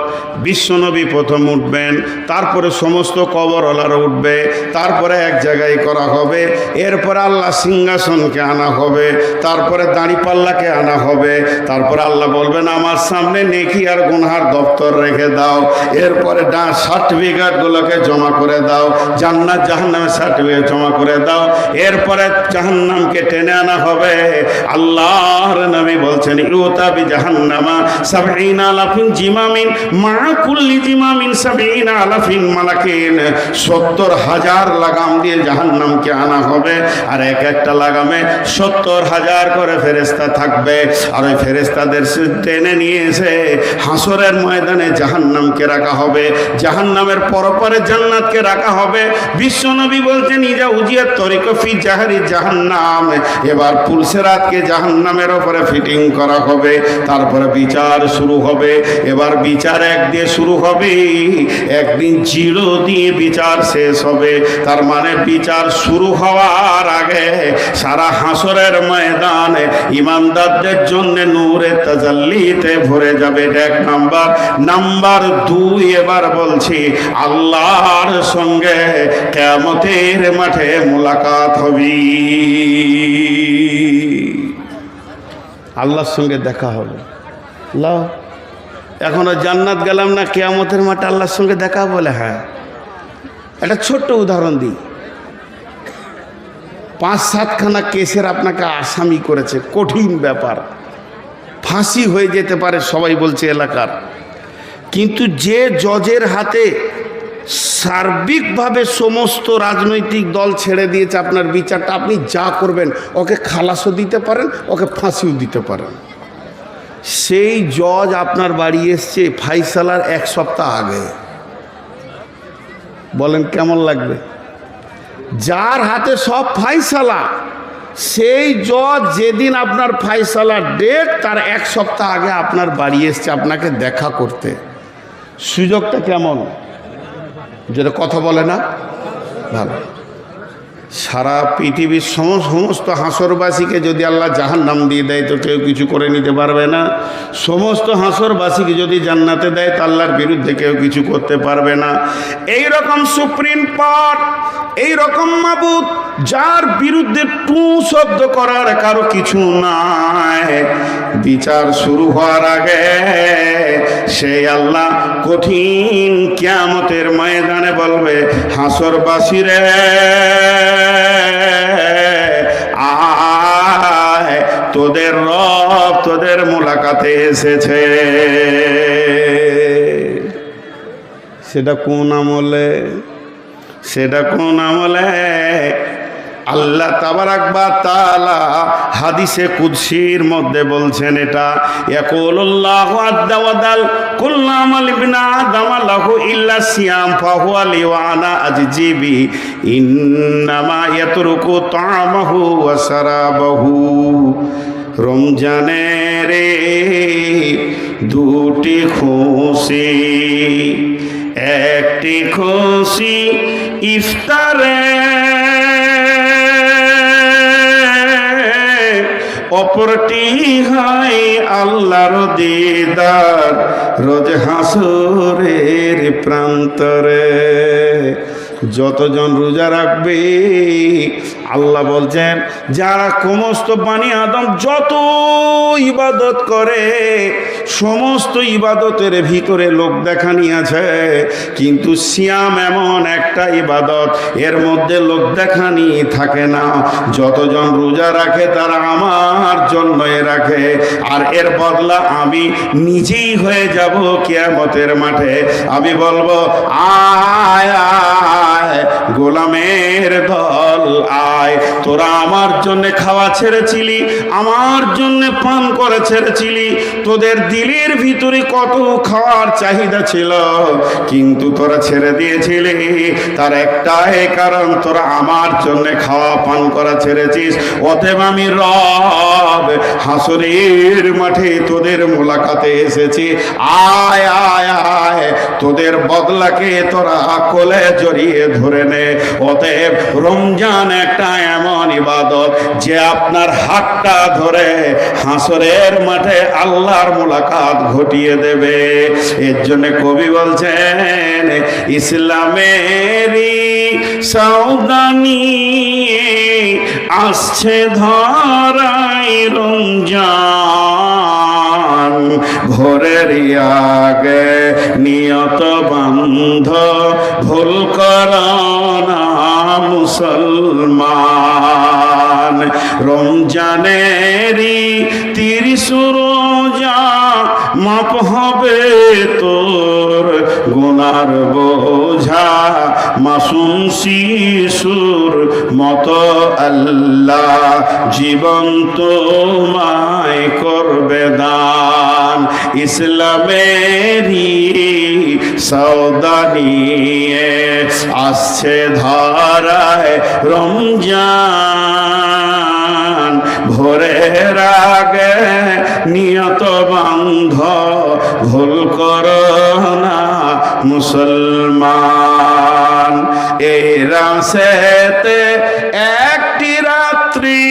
বিশ্বনবী প্রথম উঠবেন, তারপরে সমস্ত কবরওয়ালারা উঠবে, তারপরে এক জায়গায় করা হবে, এরপরে আল্লাহ সিংহাসনকে আনা হবে, তারপরে দাঁড়িপাল্লাকে আনা হবে, তারপরে আল্লাহ বলবেন আমার সামনে নেকি আর গুনহার দপ্তর রেখে দাও, এরপরে সার্টিফিকেটগুলোকে জমা করে দাও, জান্নাত জাহান্নামের সার্টিফিকেট জমা করে দাও, এরপরে জাহান্নামকে টেনে আনা হবে। আল্লাহর নবী বলছেন, ইউতাবি জাহান্নামা 70 আলাফিন জিমামিন মা কুল্লি জিমামিন 70 আলাফিন মালাকিন, 70,000 লাগাম দিয়ে জাহান্নামকে আনা হবে, আর এক একটা লাগামে 70,000 করে ফেরেশতা থাকবে। আর ওই ফেরেশতাদের টেনে নিয়ে এসে হাসরের ময়দানে জাহান্নামকে রাখা হবে, জাহান্নামের পরপরে জান্নাতকে রাখা হবে। বিশ্বনবী বলছেন, ইজা উজিয়াত তরিক ফি জাহারি জাহান্নাম, এবার পুলসেরাতকে জাহান্নামের উপরে ফিটিং করা হবে। তারপরে বিচার শুরু হবে। এবার বিচার এক দিয়ে শুরু হবে, একদিন জিরো দিয়ে বিচার শেষ হবে। তার মানে বিচার শুরু হওয়ার আগে সারা হাসরের ময়দানে ইমানদারদের জন্য নূরে তাজাল্লিতে ভরে যাবে। এক নাম্বার। নাম্বার 2, এবার বলছি, আল্লাহর সঙ্গে কিয়ামতের মাঠে মুলাকাত হবে। আল্লাহর সঙ্গে দেখা হবে। আল্লাহ, এখনো জান্নাত গেলাম না, কিয়ামতের মাঠে আল্লাহর সঙ্গে দেখা বলে? হ্যাঁ। একটা ছোট্ট উদাহরণ দিই। 5-7খানা কেসের আপনাকে আসামি করেছে, কঠিন ব্যাপার, ফাঁসি হয়ে যেতে পারে সবাই বলছে এলাকার। কিন্তু যে জজের হাতে সার্বিকভাবে সমস্ত রাজনৈতিক দল ছেড়ে দিয়েছে আপনার বিচারটা, আপনি যা করবেন, ওকে খালাসও দিতে পারেন, ওকে ফাঁসিও দিতে পারেন। সেই জজ আপনার বাড়ি এসছে ফাইসালার 1 সপ্তাহ আগে। বলেন কেমন লাগবে? যার হাতে সব ফাইসালা, সেই জজ যেদিন আপনার ফাইসালার ডেট, তার 1 সপ্তাহ আগে আপনার বাড়ি এসছে আপনাকে দেখা করতে। সুযোগটা কেমন? যেটা কথা বলে না ভালো। সারা পৃথিবীর সমস্ত হাসরবাসীকে যদি আল্লাহ জাহান্নাম দিয়ে দেয় তো কেউ কিছু করে নিতে পারবে না। সমস্ত হাসরবাসীকে যদি জান্নাতে দেয় তো আল্লাহর বিরুদ্ধে কেউ কিছু করতে পারবে না। এই রকম সুপ্রিম কোর্ট, এই রকম মাবুদ, যার বিরুদ্ধে টু শব্দ করার কারো কিছু নাই। বিচার শুরু হওয়ার আগে সেই আল্লাহ কঠিন কিয়ামতের ময়দানে বলবে, হাসরবাসীরে আয়, তোদের রব তোদের মুলাকাতে এসেছে। সেটা কোন আমলে? সেটা কোন আমলে? আল্লাহ তাবারাক ওয়া তাআলা হাদিসে কুদসির মধ্যে বলছেন, এটা ইয়াকুলুল্লাহু আযজা ওয়া জাল, কুল্লু আমাল ইবনা আদম লাহু ইল্লা সিয়াম ফাহুয়া লি ওয়া আনা আজজিবি ইন্নামা ইয়াতরুকু তা'আমাহু ওয়া শারাবাহু। রমজানের দুটি খুশি, একটি খুশি ইফতারে, অপরটি হয় আল্লাহর দিদার রোজ হাসরের প্রান্তরে। যতজন রোজা রাখবে, আল্লাহ বলছেন, যারা সমস্ত বানি আদম যত ইবাদত করে, সমস্ত ইবাদতের ভিতরে লোক দেখানি আছে, কিন্তু সিয়াম এমন একটা ইবাদত, এর মধ্যে লোক দেখানি থাকে না। যতজন রোজা রাখে তারা আমার জন্যই রাখে, আর এর বদলা আমি নিজেই হয়ে যাব কিয়ামতের মাঠে। আমি বলবো, আয় আয় গোলামের দল আয়, তোরা আমার জন্য খাওয়া ছেড়েছিলি, আমার জন্য পান করে ছেড়েছিলি, তোদের দিলের ভিতরে কত খাওয়ার চাহিদা ছিল, কিন্তু তোরা ছেড়ে দিয়েছিলি। তার একটাই কারণ, তোরা আমার জন্য খাওয়া পান করা ছেড়েছিস। অতএব আমি রব হাসরের মাঠে তোদের মোলাকাতে এসেছি। আয় আয় আয়, তোদের বদলাকে তোরা কোলে জড়িয়ে ধরে নে। অতএব রমজান একটা এমন ইবাদত যে আপনার হাতটা ধরে হাসরের মাঠে আল্লাহর মুলাকাত ঘটিয়ে দেবে। এর জন্য কবি বলছেন, ইসলামেরই সাউদানি আসছে ধরাই রমজান, ভোরের আগে নিয়ত বন্ধ ভুল করা না মুসলমান। রমজানেরই 30 রোজা মাপ হবে তোর গুনার বোঝা, মাসুম শিশুর মতো আল্লাহ জীবন তোমায় করবে দান। ইসলামেরই সওদা নিয়ে আসছে ধরায় রমজান, ভোরের আগে নিয়ত বান্ধ ভুল করো না মুসলমান। এই রাসেতে একটি রাত্রি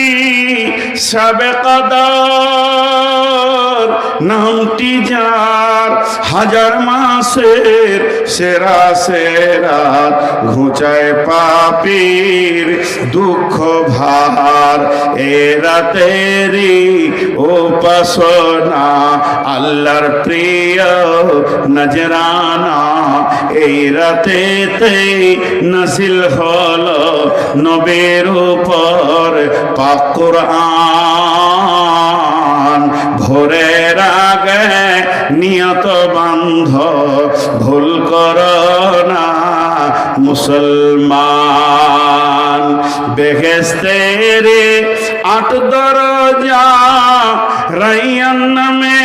শবে কদর, নামটি যার হাজার মাসের সেরা সেরাত, ঘুচায় পাপীর দুঃখ ভার। এ রাতেরই উপাসনা আল্লাহর প্রিয় নজরানা, এই রাতেতে নাজিল হলো নবীর উপর পাক কুরআন। ভোরের আগে নিয়ত বান্ধ ভুল করো না মুসলমান। বেহেশতেরে 8 দরজা, রাইয়ান নামে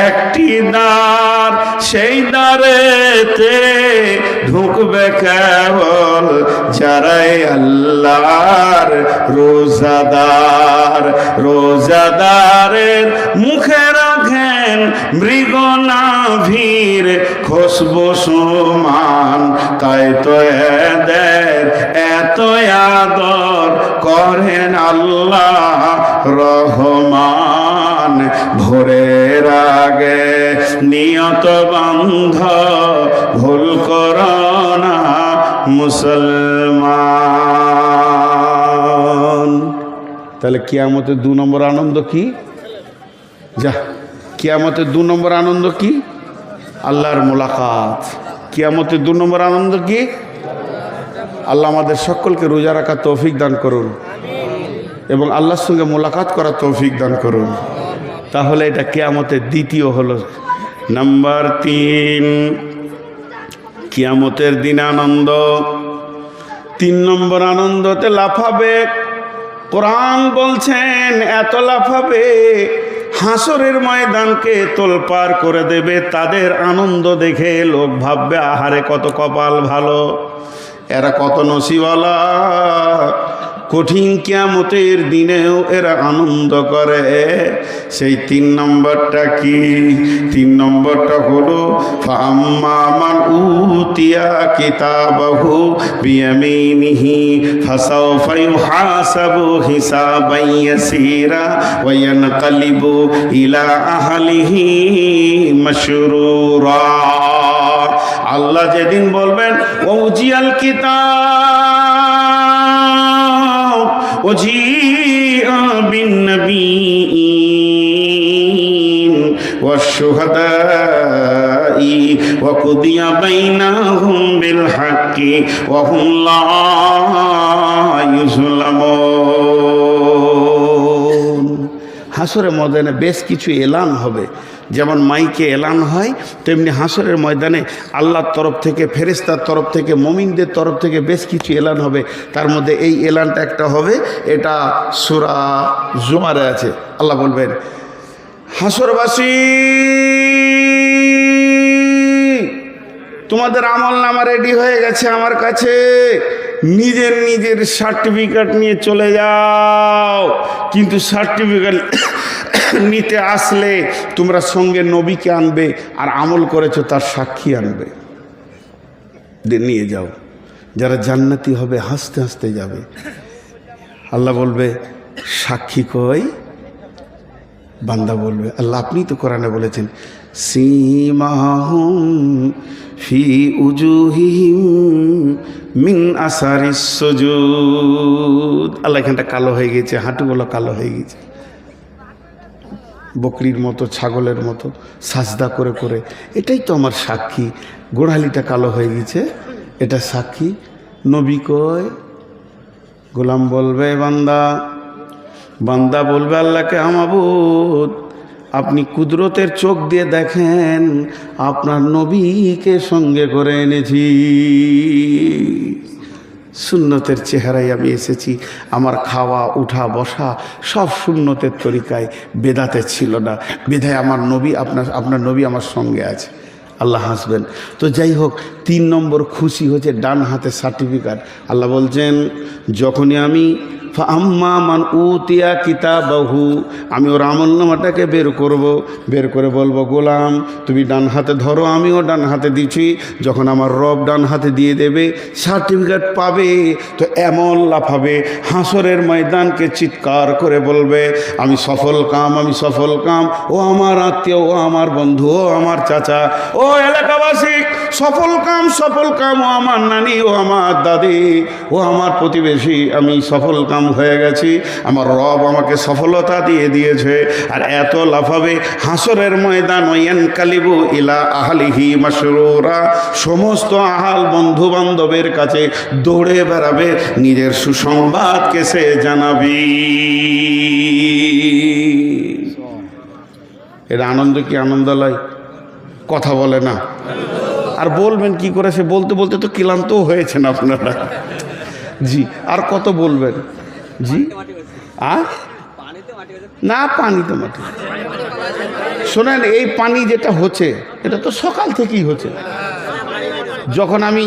একটি দ্বার, সেই দ্বারেতে ঢুকবে কেবল যারাই আল্লাহর রোজাদার। রোজাদারের মুখে রাখেন মৃগ নাভির খুশবু সমান, তাই তো এদের এত আদর করেন আল্লাহ রহমান। ভোরের আগে নিয়ত বান্ধ ভুল করো না মুসলমান। তাহলে কিয়ামতের 2 নম্বর আনন্দ কি? যা, কিয়ামতের 2 নম্বর আনন্দ কি? আল্লাহর মোলাকাত। কিয়ামতের 2 নম্বর আনন্দ কি? আল্লাহ আমাদের সকলকে রোজা রাখার তৌফিক দান করুন এবং আল্লাহর সঙ্গে মোলাকাত করার তৌফিক দান করুন। তাহলে এটা কিয়ামতের দ্বিতীয় হলো। নাম্বার 3, কিয়ামতের দিন আনন্দ। 3 নম্বর আনন্দতে লাফাবে। কোরআন বলছেন এত লাফাবে, হাসরের ময়দানকে তোলপাড় করে দেবে। তাদের আনন্দ দেখে লোক ভাববে আহারে কত কপাল ভালো, এরা কত নসিবওয়ালা। কঠিন কিয়ামতের দিনেও এরা আনন্দ করে। সেই 3 নম্বরটা কি? 3 নম্বরটা হলো ফাম্মা মান উতিয়া কিতাবাহু বিয়ামিনিহি ফাসাওফা ইউহাসাবু হিসাবান ইয়াসীরা ওয়া ইয়ানকালিবু ইলা আহলিহি মাসরুরা। আল্লাহ যেদিন বলবেন ওজিয়াল কিতাব ওজিআ বিন নবিয়্যিন ওয়াশ-শুহাদাই ওয়া কুদিয়া বাইনাহুম বিল হাক্কি ওয়া হুম লা ইউযলামুন। হাসরের ময়দানে বেশ কিছু এলান হবে। যেমন মাইকে এলান হয়, তেমনি হাসরের ময়দানে আল্লাহর তরফ থেকে, ফেরেশতার তরফ থেকে, মুমিনদের তরফ থেকে বেশ কিছু এলান হবে। তার মধ্যে এই এলানটা একটা হবে, এটা সূরা জুমারে আছে। আল্লাহ বলবেন, হাসরবাসী তোমাদের আমলনামা রেডি হয়ে গেছে আমার কাছে, নিজের নিজের সার্টিফিকেট নিয়ে চলে যাও। কিন্তু সার্টিফিকেট নিতে আসলে তোমরা সঙ্গে নবীকে আনবে, আর আমল করেছো তার সাক্ষী আনবে, নিয়ে যাও। যারা জান্নাতি হবে হাসতে হাসতে যাবে। আল্লাহ বলবে সাক্ষী কই? বান্দা বলবে আল্লাহ আপনি তো কোরআনে বলেছেন সীমাহুম ফি উজুহিহিম মিন আসারিস সুজুদ। আল্লাহ এখানটা কালো হয়ে গেছে, হাঁটুগুলো কালো হয়ে গেছে, বকরির মতো, ছাগলের মতো সাজদা করে করে। এটাই তো আমার সাক্ষী। গোড়ালিটা কালো হয়ে গেছে, এটা সাক্ষী। নবী কই? গোলাম বলবে বান্দা, বান্দা বলবে আল্লাহকে মাবুদ আপনি কুদরতের চোখ দিয়ে দেখেন, আপনার নবীকে সঙ্গে করে এনেছি। সুন্নতের চেহারায় আমি এসেছি। আমার খাওয়া উঠা বসা সব সুন্নতের তরিকায়, বেদাতে ছিল না। বিধায় আমার নবী, আপনার নবী আমার সঙ্গে আছে। আল্লাহ হাসবেন। তো যাই হোক, 3 নম্বর খুশি হচ্ছে ডান হাতে সার্টিফিকেট। আল্লাহ বলছেন যখনই আমি ফাম্মা মান উতিয়া কিতাবাহু, আমি ওর আমলনামাটাকে বের করব, বের করে বলবো গোলাম তুমি ডান হাতে ধরো, আমিও ডান হাতে দিচ্ছি। যখন আমার রব ডান হাতে দিয়ে দেবে, সার্টিফিকেট পাবে, তো এমন লাফাবে হাসরের ময়দানকে চিৎকার করে বলবে আমি সফল কাম, আমি সফল কাম। ও আমার আত্মীয়, ও আমার বন্ধু, ও আমার চাচা, ও এলাকাবাসী, সফল কাম, সফল কাম। ও আমার নানি, ও আমার দাদি, ও আমার প্রতিবেশী, আমি সফল কাম হয়ে গেছি, আমার রব আমাকে সফলতা দিয়ে দিয়েছে। আর এত লাফাবে হাসরের ময়দান, ওয়ান কালিবু ইলা আহলিহি মাসরুরা, সমস্ত আহাল বন্ধু বান্ধবের কাছে দৌড়ে বেড়াবে, নিজের সুসংবাদকে সে জানাবি। এর আনন্দ কি আনন্দ লয়? কথা বলে না। আর বলবেন কি করে? সে বলতে বলতে তো ক্লান্ত হয়েছেন আপনারা। জি, আর কত বলবেন? জি, না পানিতে মাটি। শোনেন, এই পানি যেটা হচ্ছে এটা তো সকাল থেকেই হচ্ছে। যখন আমি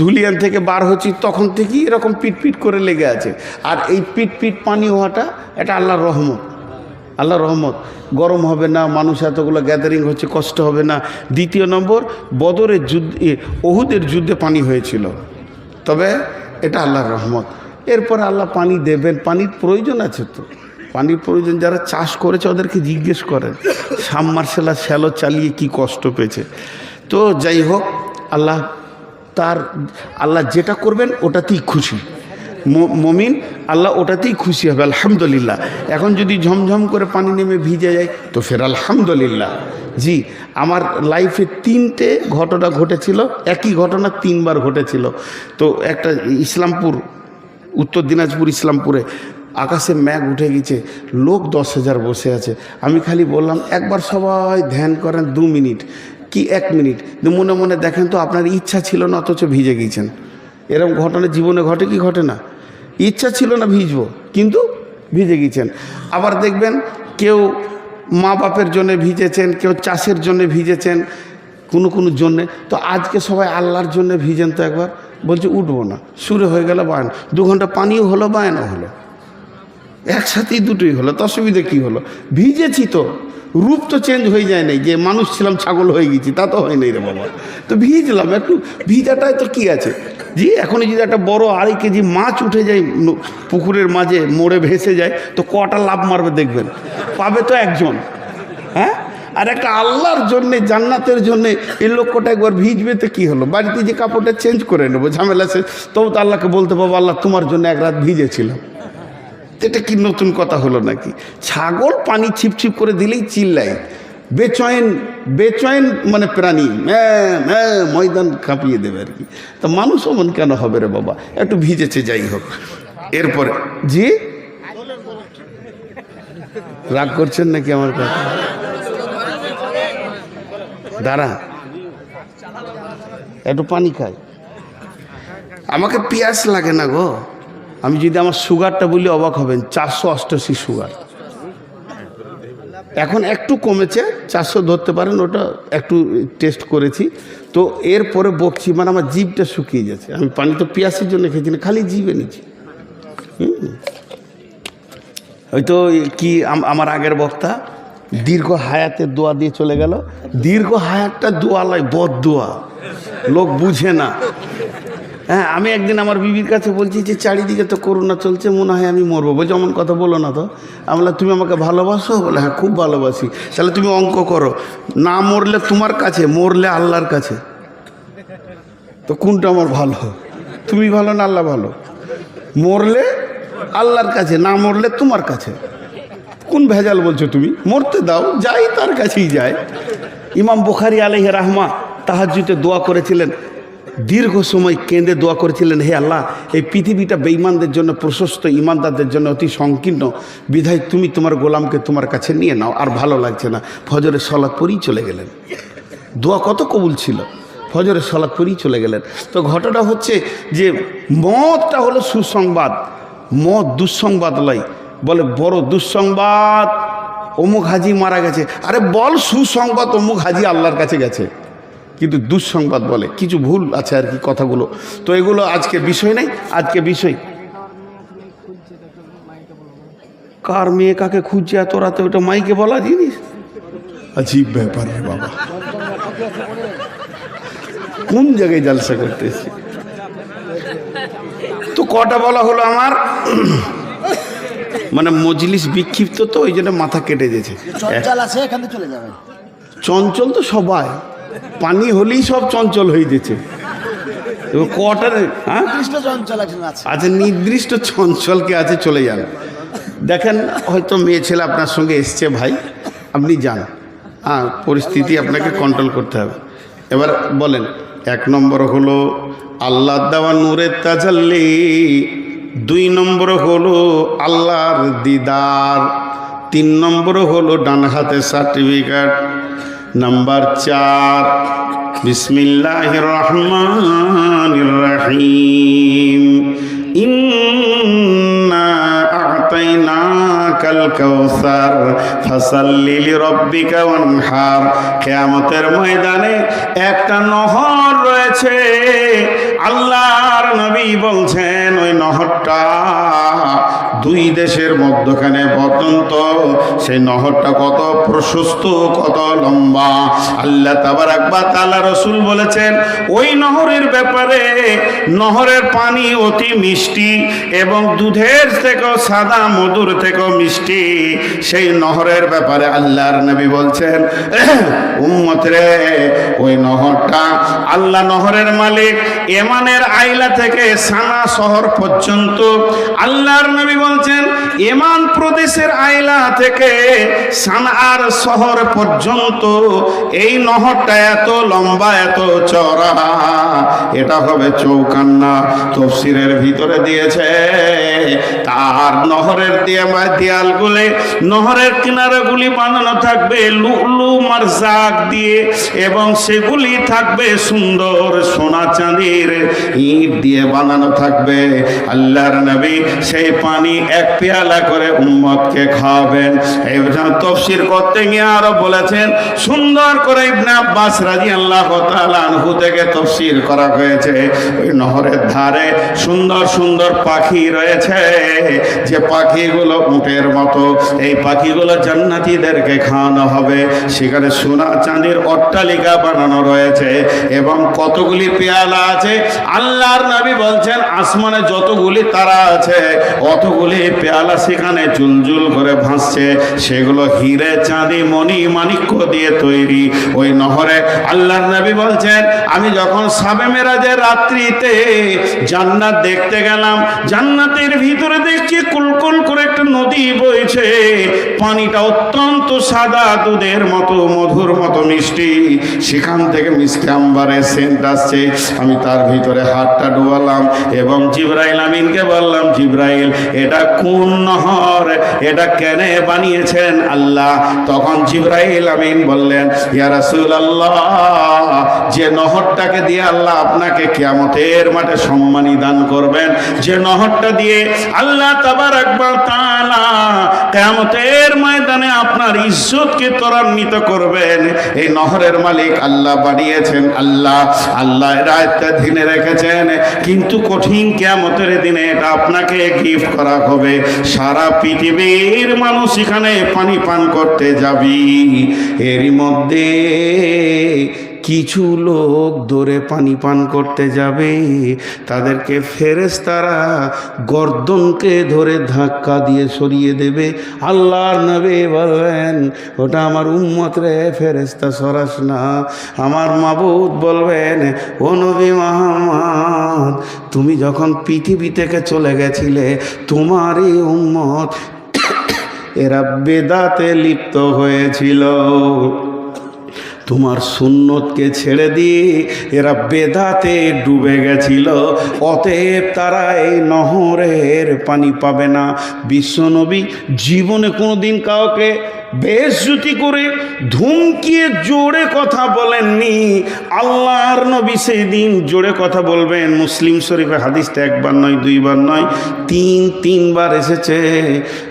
ধুলিয়ান থেকে বার হচ্ছি তখন থেকেই এরকম পিট করে লেগে আছে। আর এই পিট পানি হওয়াটা এটা আল্লাহর রহমত, আল্লাহর রহমত। গরম হবে না, মানুষ এতগুলো গ্যাদারিং হচ্ছে, কষ্ট হবে না। দ্বিতীয় নম্বর, বদরের যুদ্ধে, ওহুদের যুদ্ধে পানি হয়েছিল, তবে এটা আল্লাহর রহমত। এরপরে আল্লাহ পানি দেবেন, পানির প্রয়োজন আছে তো, পানির প্রয়োজন। যারা চাষ করেছে ওদেরকে জিজ্ঞেস করেন, সাবমার্সেল শ্যালো চালিয়ে কি কষ্ট পেয়েছে। তো যাই হোক, আল্লাহ যেটা করবেন ওটাতেই খুশি। মমিন আল্লাহ ওটাতেই খুশি হবে, আলহামদুলিল্লাহ। এখন যদি ঝমঝম করে পানি নেমে ভিজে যায় তো ফের আলহামদুলিল্লাহ। জি, আমার লাইফে 3টে ঘটনা ঘটেছিল, একই ঘটনা 3বার ঘটেছিল। তো একটা ইসলামপুর, উত্তর দিনাজপুর ইসলামপুরে আকাশে মেঘ উঠে গেছে, লোক 10,000 বসে আছে। আমি খালি বললাম একবার সবাই ধ্যান করেন 2 মিনিট কি 1 মিনিট, মনে মনে দেখেন তো আপনার ইচ্ছা ছিল না অথচ ভিজে গিয়েছেন। এরকম ঘটনা জীবনে ঘটে কি ঘটে না? ইচ্ছা ছিল না ভিজবো কিন্তু ভিজে গিয়েছেন। আবার দেখবেন কেউ মা বাপের জন্যে ভিজেছেন, কেউ চাষের জন্যে ভিজেছেন, কোনো জন্যে। তো আজকে সবাই আল্লাহর জন্যে ভিজেন। তো একবার বলছে উঠবো না, শুরু হয়ে গেল বায়ন, 2 ঘন্টা পানিও হলো বায়নও হলো, একসাথেই দুটোই হলো। তো অসুবিধা কী হলো? ভিজেছি তো, রূপ তো চেঞ্জ হয়ে যায় নাই, যে মানুষ ছিলাম ছাগল হয়ে গেছি তা তো হয় নাই রে বাবা। তো ভিজলাম, একটু ভিজাটায় তো কী আছে? জি, এখনই যদি একটা বড় 2.5 কেজি মাছ উঠে যায় পুকুরের মাঝে, মোড়ে ভেসে যায়, তো কটা লাভ মারবে দেখবেন? পাবে তো একজন। হ্যাঁ, আর একটা আল্লাহর জন্যে, জান্নাতের জন্যে এই লক্ষ্যটা একবার ভিজবে তো কী হলো? বাড়িতে যে কাপড়টা চেঞ্জ করে নেবো, ঝামেলা শেষ। তবু তো আল্লাহকে বলতে পারবো আল্লাহ তোমার জন্য 1 রাত ভিজেছিলাম। এটা কি নতুন কথা হলো নাকি? ছাগল পানি ছিপছিপ করে দিলেই চিল্লায়, বেচয়েন মানে প্রাণী, ময়দান কাঁপিয়ে দেবে আর কি। তা মানুষ অমন কেন হবে রে বাবা? একটু ভিজেছে, যাই হোক। এরপরে জি, রাগ করছেন নাকি আমার কথা? দাঁড়া, একটু পানি খাই, আমাকে পিয়াস লাগে না গো। আমি যদি আমার সুগারটা বলি অবাক হবেন, 488 সুগার। এখন একটু কমেছে, 400 ধরতে পারেন, ওটা একটু টেস্ট করেছি। তো এরপরে বকছি, মানে আমার জিভটা শুকিয়ে যাচ্ছে। আমি পানি তো পিয়াসের জন্য খেয়েছি না, খালি জিভে নিচ্ছি। ওই তো কি আমার আগের বক্তা দীর্ঘ হায়াতের দোয়া দিয়ে চলে গেল। দীর্ঘ হায়াতটা দোয়া লয়, বদ দোয়া, লোক বুঝে না। হ্যাঁ, আমি একদিন আমার বিবির কাছে বলছি যে চারিদিকে তো করোনা চলছে, মনে হয় আমি মরবো। বলছি অমন কথা বলো না তো। আমি বললাম তুমি আমাকে ভালোবাসো? বলে হ্যাঁ খুব ভালোবাসি। তাহলে তুমি অঙ্ক করো, না মরলে তোমার কাছে, মরলে আল্লাহর কাছে। তো কোনটা আমার ভালো? তুমি ভালো না আল্লাহ ভালো? মরলে আল্লাহর কাছে, না মরলে তোমার কাছে। কোন ভেজাল বলছো তুমি? মরতে দাও, যাই তার কাছেই যায়। ইমাম বুখারী আলাইহি রাহমা তাহাজ্জুদে দোয়া করেছিলেন, দীর্ঘ সময় কেঁদে দোয়া করেছিলেন, হে আল্লাহ, এই পৃথিবীটা বেঈমানদের জন্য প্রশস্ত, ইমানদারদের জন্য অতি সংকীর্ণ, বিধায় তুমি তোমার গোলামকে তোমার কাছে নিয়ে নাও, আর ভালো লাগছে না। ফজরের সলাত পড়েই চলে গেলেন। দোয়া কত কবুল ছিল, ফজরের সলাত পড়েই চলে গেলেন। তো ঘটনা হচ্ছে যে মতটা হলো সুসংবাদ, মত দুঃসংবাদ লয়। বলে বড় দুঃসংবাদ, অমুক হাজি মারা গেছে। আরে বল সুসংবাদ, অমুক হাজি আল্লাহর কাছে গেছে। কিন্তু দুঃসংবাদ বলে, কিছু ভুল আছে আর কি কথাগুলো। তো এগুলো আজকে বিষয় নেই, আজকে বিষয় কার মেয়ে কাকে খুঁজছে এত রাতে, ওটা মাইকে বলা জিনিস? আজীব ব্যাপার রে বাবা, কোন জায়গায় জালসা করতেছি? তো কটা বলা হলো আমার, মানে মজলিস বিক্ষিপ্ত তো ওই জন্য মাথা কেটে গেছে।
চঞ্চল আছে, এখানে চলে যাবে।
চঞ্চল তো সবাই, পানি হলেই সব চঞ্চল হয়ে যেছে। এবার কটা, হ্যাঁ
কৃষ্ণ চঞ্চল একজন আছে।
আচ্ছা, নির্দিষ্ট চঞ্চলকে আছে, চলে যান। দেখেন হয়তো মেয়ে ছেলে আপনার সঙ্গে এসছে, ভাই আপনি যান, হ্যাঁ পরিস্থিতি আপনাকে কন্ট্রোল করতে হবে। এবার বলেন, 1 নম্বর হলো আল্লাহ দেওয়া নূরের তাজাল্লি, 2 নম্বর হলো আল্লাহর দিদার, 3 নম্বর হলো ডান হাতে সার্টিফিকেট, নাম্বার 4 বিসমিল্লাহির রহমানির রহিম, ইন্না আ'তাইনাকাল কাউসার ফাসাল্লি লিরাব্বিকা ওয়ানহার। কিয়ামতের ময়দানে একটা নহর রয়েছে, আল্লাহর নবী বলছেন ওই নহরটা 2 দেশের মধ্যখানে বর্তন্ত, সেই নহরটা কত প্রশস্ত, কত লম্বা। আল্লাহ তাবারাক ওয়া তাআলা রাসূল বলেছেন ওই নহরের ব্যাপারে, নহরের পানি অতি মিষ্টি এবং দুধের থেকেও সাদা, মধুর থেকেও মিষ্টি। সেই নহরের ব্যাপারে আল্লাহর নবী বলছেন, উম্মত রে, ওই নহরটা, আল্লাহ নহরের মালিক, এমানের আইলা থেকে সানা শহর পর্যন্ত, আল্লাহর নবী বলছেন এমান প্রদেশের আইলা থেকে সানার শহর পর্যন্ত এই নহরটা এত লম্বা, এত চওড়া, এটা হবে চৌকান্না। তাফসীরের ভিতরে দিয়েছে তার নহরের দেয়ালগুলি, নহরের কিনারাগুলি বানানো থাকবে লুলু মারজাক দিয়ে, এবং সেগুলি থাকবে সুন্দর সোনা চাঁদির ইট দিয়ে বানানো থাকবে। আল্লাহর নবী সেই পানি 1 পেয়ালা করে উম্মতকে খাওয়াবেন। এই তাফসীর করতে গিয়ে আরো বলেছেন, সুন্দর করে ইবনে আব্বাস রাদিয়াল্লাহু তাআলা আনহু থেকে তাফসীর করা হয়েছে, ওই নহরের ধারে সুন্দর সুন্দর পাখি রয়েছে, যে পাখিগুলো উটের মতো, এই পাখিগুলো জান্নাতীদেরকে খাওয়ানো হবে। সেখানে সোনা চাঁদির অট্টালিকা বানানো রয়েছে এবং কতগুলি পেয়ালা আছে। আল্লাহর নবী বলছেন আসমানে যতগুলি তারা আছে অতগুলি পেয়ালা সেখানে জুলজুল করে ভাসছে, সেগুলো হিরে, চাঁদি, মণি, মাণিক্য দিয়ে তৈরি। ওই নহরে আল্লাহর নবী বলছেন, আমি যখন শাবে মেরাজের রাত্রিতে জান্নাত দেখতে গেলাম, জান্নাতের ভিতরে দেখছি কুলকুল করে একটা নদী বইছে, পানিটা অত্যন্ত সাদা, দুধের মতো, মধুর মতো মিষ্টি, সেখান থেকে মিষ্টি আম্বারের সেন্ট আসছে। আমি তার ভিতরে হাতটা ডুবালাম এবং জিবরাইল আমিনকে বললাম, জিবরাইল এটা কোন নহর, এটা কেন বানিয়েছেন আল্লাহ? তখন জিবরাইল আমিন বললেন, ইয়া রাসূলুল্লাহ, যে নহরটাকে দিয়ে আল্লাহ আপনাকে কিয়ামতের মাঠে সম্মানী দান করবেন, যে নহরটা দিয়ে আল্লাহ তাবারাক ওয়া তাআলা কিয়ামতের ময়দানে আপনার ইজ্জতকে ত্বরান্বিত করবেন, এই নহরের মালিক আল্লাহ বানিয়েছেন। আল্লাহ রায়টা দিনে রেখেছেন, কিন্তু কঠিন কিয়ামতের দিনে এটা আপনাকে গিফট করা হবে। সারা পৃথিবীর মানুষ এখানে পানি পান করতে যাবি, এরই মধ্যে কিছু লোক দৌড়ে পানি পান করতে যাবে, তাদেরকে ফেরেশতারা গর্দনকে ধরে ধাক্কা দিয়ে সরিয়ে দেবে। আল্লাহর নবী বলবেন, ওটা আমার উম্মত রে, ফেরেশতা সরাস না। আমার মাবুদ বলবেন, ও নবী মুহাম্মদ, তুমি যখন পৃথিবী থেকে চলে গেছিলে, তোমারই উম্মত এরা বেদাতে লিপ্ত হয়েছিল, তোমার সুন্নতকে ছেড়ে দিয়ে এরা বেদাতে ডুবে গেছিল, অতএব তারা এই নহরের পানি পাবে না। বিশ্বনবী জীবনে কোনোদিন কাউকে বেইজ্জতি করে ধমকিয়ে জোরে কথা বলেননি। আল্লাহর নবী সেই দিন জোরে কথা বলবেন। মুসলিম শরীফে হাদিসটা 1 বার নয়, 2 বার নয়, 3 বার এসেছে।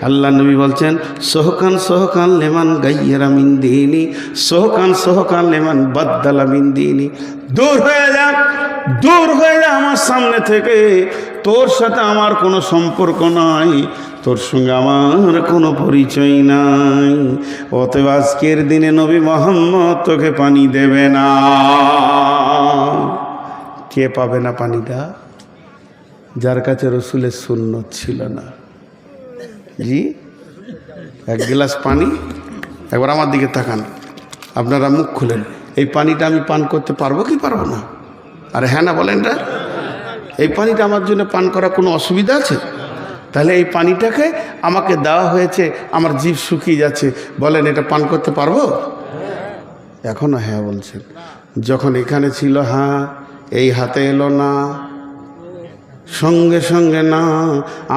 আল্লাহ নবী বলছেন, সোহকান সোহকান লেমান গাইয়ারা মিন দিনি, সোহকান সোহকান লেমান বাদ্দালা মিন দিনি। দূর হয়ে যা, দূর হয়ে যা আমার সামনে থেকে, তোর সাথে আমার কোনো সম্পর্ক নয়। তোর সঙ্গে আমার কোনো পরিচয় নাই, অতএব আজকের দিনে নবী মোহাম্মদ তোকে পানি দেবে না। কে পাবে না পানিটা? যার কাছে রসুলের সুন্নত ছিল না। জি, এক গ্লাস পানি, একবার আমার দিকে তাকান, আপনারা মুখ খুলেন, এই পানিটা আমি পান করতে পারবো কি পারবো না? আরে হ্যাঁ না বলেন না? এই পানিটা আমার জন্য পান করা কোনো অসুবিধা আছে? তাহলে এই পানিটাকে আমাকে দেওয়া হয়েছে, আমার জিভ শুকিয়ে যাচ্ছে, বলেন এটা পান করতে পারবো? এখনো হ্যাঁ বলছেন। যখন এখানে ছিল হ্যাঁ, এই হাতে এলো না, সঙ্গে সঙ্গে না।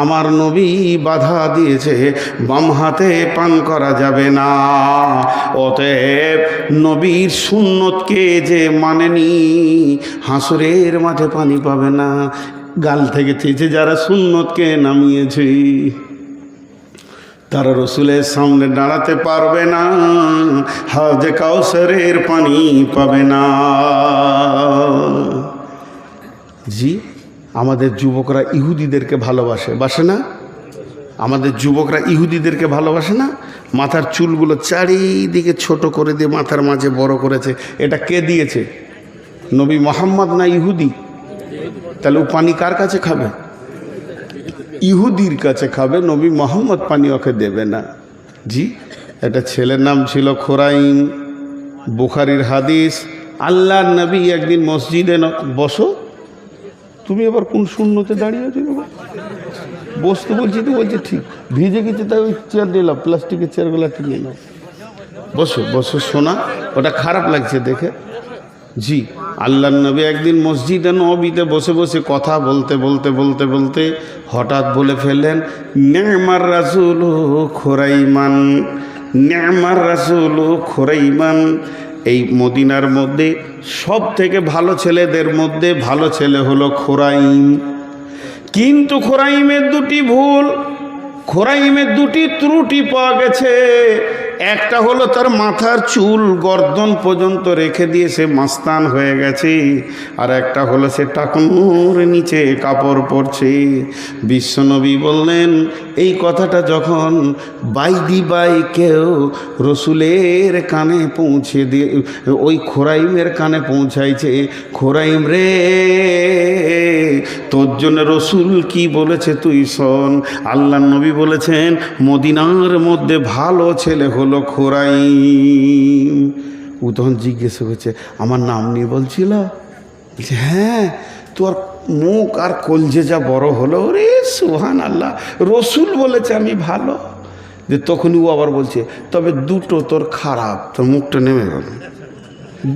আমার নবী বাধা দিয়েছে, বাম হাতে পান করা যাবে না। অতএব নবীর সুন্নতকে যে মানেনি, হাসরের মাঠে পানি পাবে না। গাল থেকে চেয়েছে যারা সুন্নতকে নামিয়েছে, তারা রসুলের সামনে দাঁড়াতে পারবে না, হাউজে কাউসারের পানি পাবে না। জি, আমাদের যুবকরা ইহুদিদেরকে ভালোবাসে, বাসে না? আমাদের যুবকরা ইহুদিদেরকে ভালোবাসে না? মাথার চুলগুলো চারিদিকে ছোট করে দিয়ে মাথার মাঝে বড় করেছে। এটা কে দিয়েছে? নবী মোহাম্মদ না ইহুদি? তাহলে ও পানি কার কাছে খাবে? ইহুদির কাছে খাবে। নবী মোহাম্মদ পানি ওকে দেবে না। জি, একটা ছেলের নাম ছিল খোরাইম, বুখারীর হাদিস। আল্লাহর নবী একদিন মসজিদে, বসো, তুমি এবার কোন শূন্যতে দাঁড়িয়ে আছো? বসতে বলছি তো, বলছে ঠিক, ভিজে গেছে তাই ওই চেয়ার নিলাম, প্লাস্টিকের চেয়ারগুলো একটা নিয়ে নাও, বসো বসো শোনা, ওটা খারাপ লাগছে দেখে। জি, আল্লাহর নবী একদিন মসজিদে নববীতে বসে বসে কথা বলতে বলতে বলতে বলতে হঠাৎ বলে ফেললেন, নেমার রাসূল খোরাইমান, নেমার রাসূল খোরাইমান। এই মদিনার মধ্যে সব থেকে ভালো ছেলেদের মধ্যে ভালো ছেলে হলো খোরাইম। কিন্তু খোরাইমের দুটি ভুল, খোরাইমের দুটি ত্রুটি পাওয়া গেছে। একটা হলো তার মাথার চুল গর্দন পর্যন্ত রেখে দিয়ে সে মাস্তান হয়ে গেছে, আর একটা হলো সে টাকনুর নিচে কাপড় পরছে। বিশ্বনবী বললেন, এই কথাটা যখন বাইদি বাই কেউ রসুলের কানে পৌঁছে দিয়ে ওই খোরাইমের কানে পৌঁছাইছে, খোরাইম রে, তোর জন্য রসুল কি বলেছে তুই শোন। আল্লাহ নবী বলেছেন, মদিনার মধ্যে ভালো ছেলে হলো খোরাইম। ও তখন জিজ্ঞেস করছে, আমার নাম নিয়ে বলছিল? বলছে হ্যাঁ, তোর মুখ আর কলজে যা বড় হলো, রে সুবহান আল্লাহ, রসুল বলেছে আমি ভালো। যে তখনই ও আবার বলছে, তবে দুটো তোর খারাপ। তোর মুখটা নেমে গেল,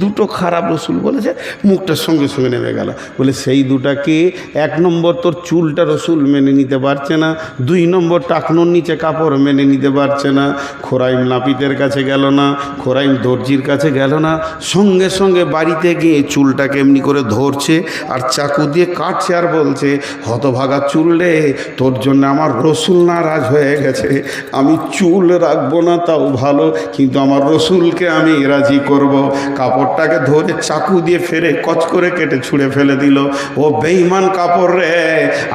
দুটো খারাপ রসুল বলেছে, মুখটার সঙ্গে সঙ্গে নেমে গেল। বলে সেই দুটাকে, এক নম্বর তোর চুলটা রসুল মেনে নিতে পারছে না, দুই নম্বর টাকনোর নিচে কাপড় মেনে নিতে পারছে না। খোরাইম নাপিতের কাছে গেল না, খোরাইম দর্জির কাছে গেল না, সঙ্গে সঙ্গে বাড়িতে গিয়ে চুলটাকে এমনি করে ধরছে আর চাকু দিয়ে কাটছে আর বলছে, হতভাগা চুল রে, তোর জন্য আমার রসুল নারাজ হয়ে গেছে, আমি চুল রাখবো না তাও ভালো, কিন্তু আমার রসুলকে আমি রাজি করব। কাপড়টাকে ধরে চাকু দিয়ে ফেরে কচ করে কেটে ছুঁড়ে ফেলে দিল। ও বেঈমান কাপড় রে,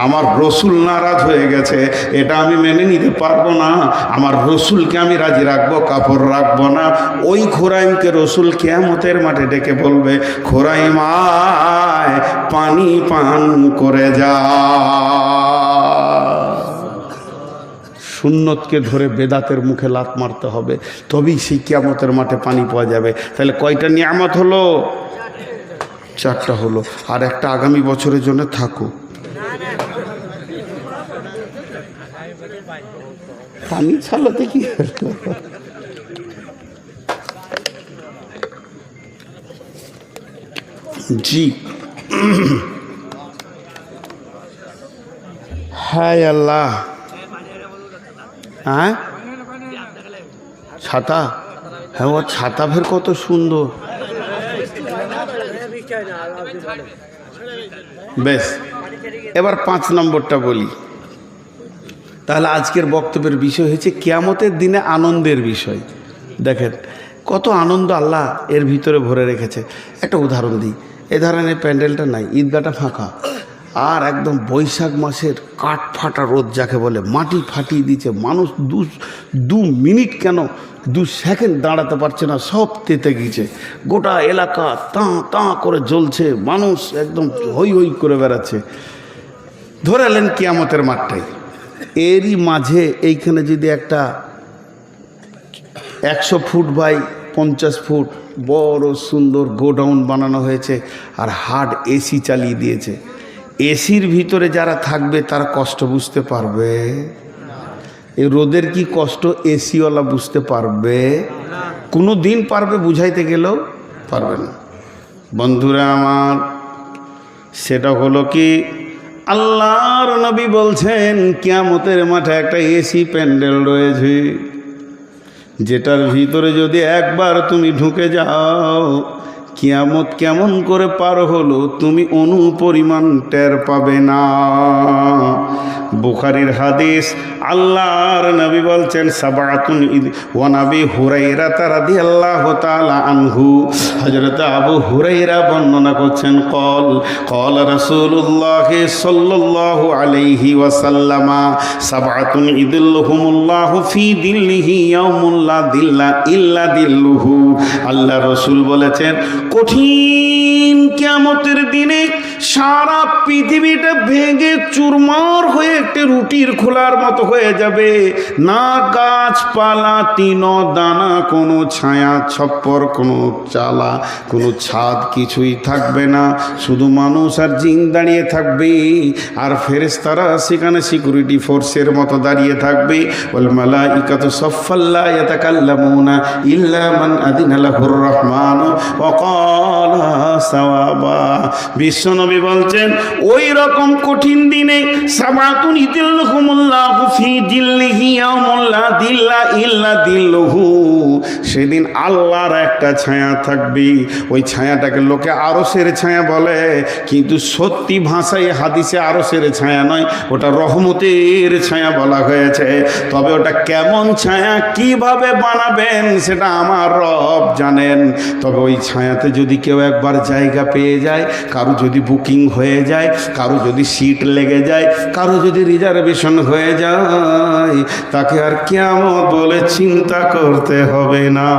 আমার রসুল নারাজ হয়ে গেছে, এটা আমি মেনে নিতে পারবো না, আমার রসুলকে আমি রাজি রাখবো, কাপড় রাখবো না। ওই খোরাইমকে রসুল কিয়ামতের মাঠে ডেকে বলবে, খোরাইম আয়, পানি পান করে যা। সুন্নতকে ধরে বেদাতের মুখে লাত মারতে হবে, তবেই সেই কিয়ামতের মাঠে পানি পাওয়া যাবে। তাহলে কয়টা নিয়ামত হলো? চারটা হলো, আর একটা আগামী বছরের জন্য থাকো। পানি ছাড়াতে কি জি, হায় আল্লাহ। হ্যাঁ, ছাতা, হ্যাঁ ও ছাতা ফের কত সুন্দর। বেশ, এবার 5 নম্বরটা বলি। তাহলে আজকের বক্তব্যের বিষয় হচ্ছে কিয়ামতের দিনে আনন্দের বিষয়। দেখেন কত আনন্দ আল্লাহ এর ভিতরে ভরে রেখেছে। একটা উদাহরণ দিই, এ ধরনের প্যান্ডেলটা নাই, ঈদগাহটা ফাঁকা, আর একদম বৈশাখ মাসের কাঠ ফাটা রোদ যাকে বলে, মাটি ফাটিয়ে দিচ্ছে। মানুষ দু মিনিট কেন 2 সেকেন্ড দাঁড়াতে পারছে না, সব তেতে গিয়েছে। গোটা এলাকা তাঁ করে জ্বলছে, মানুষ একদম হই হই করে বেড়াচ্ছে। ধরে এলেন কিয়ামতের মাঠটাই। এরই মাঝে এইখানে যদি একটা 100 ফুট বাই 50 ফুট বড় সুন্দর গোডাউন বানানো হয়েছে, আর হার্ড এসি চালিয়ে দিয়েছে, এসির ভিতরে যারা থাকবে তারা কষ্ট বুঝতে পারবে? এই রোদের কি কষ্ট এসিওয়ালা বুঝতে পারবে? কোনো দিন পারবে? বুঝাইতে গেলেও পারবে না। বন্ধুরা আমার, সেটা হলো কি, আল্লাহর নবী বলছেন কিয়ামতের মাঠে একটা এসি প্যান্ডেল রয়েছে, যেটার ভিতরে যদি একবার তুমি ঢুকে যাও, কিয়ামত কেমন করে পার হলো তুমি অনুপরিমাণ টের পাবে না। বুখারীর হাদিস, আল্লাহর নবী বলছেন সাবাতুন ওয়া নবী হুরায়রা রাদিয়াল্লাহু তাআলা আনহু, হযরত আবু হুরায়রা বর্ণনা করছেন, قال রাসূলুল্লাহ সাল্লাল্লাহু আলাইহি ওয়াসাল্লাম সাবাতুন ইযিল্লুহুমুল্লাহু ফি দিল্লিহি ইয়াউমুল লা দিল্লা ইল্লা দিল্লুহু। আল্লাহ রাসূল বলেছেন, কঠিন কিয়ামতের দিনে সারা পৃথিবীটা ভেঙে চুরমার হয়ে একটা রুটির খোলার মতো হয়ে যাবে। না গাছপালা, তিনো দানা, কোনো ছায়া ছপ্পর, কোনো চালা, কোনো ছাদ, কিছুই থাকবে না। শুধু মানুষ আর জিন দাঁড়িয়ে থাকবে, আর ফেরেশতারা সেখানে সিকিউরিটি ফোর্সের মতো দাঁড়িয়ে থাকবে। ওয়াল মালাইকাতু সাফফান লা ইয়াতাকাল্লামুনা ইল্লা মান আযিনা লাহুর রহমান ওয়া ক্বালা সাওয়াবা। বিশ্বনবী বলছেন, ওই রকম কঠিন দিনে সাবাতুন ইযিল্লুহুমুল্লাহু ফি দিল্লিহি ইয়াউমুল লা দিল্লা ইল্লা দিল্লুহু, সেদিন আল্লাহর একটা ছায়া থাকবে। ওই ছায়াটাকে লোকে আরশের ছায়া বলে, কিন্তু সত্যি ভাষায় হাদিসে আরশের ছায়া নয়, ওটা রহমতের ছায়া বলা হয়েছে। তবে ওটা কেমন ছায়া, কিভাবে বানাবেন সেটা আমার রব জানেন। তবে ওই ছায়াতে যদি কেউ একবার জায়গা পেয়ে যায়, কারো যদি বুকিং হয়ে যায়, কারো যদি সিট লেগে যায়, কারো যদি রিজার্ভেশন হয়ে যায়, তাকে আর কিয়ামত বলে চিন্তা করতে হবে না।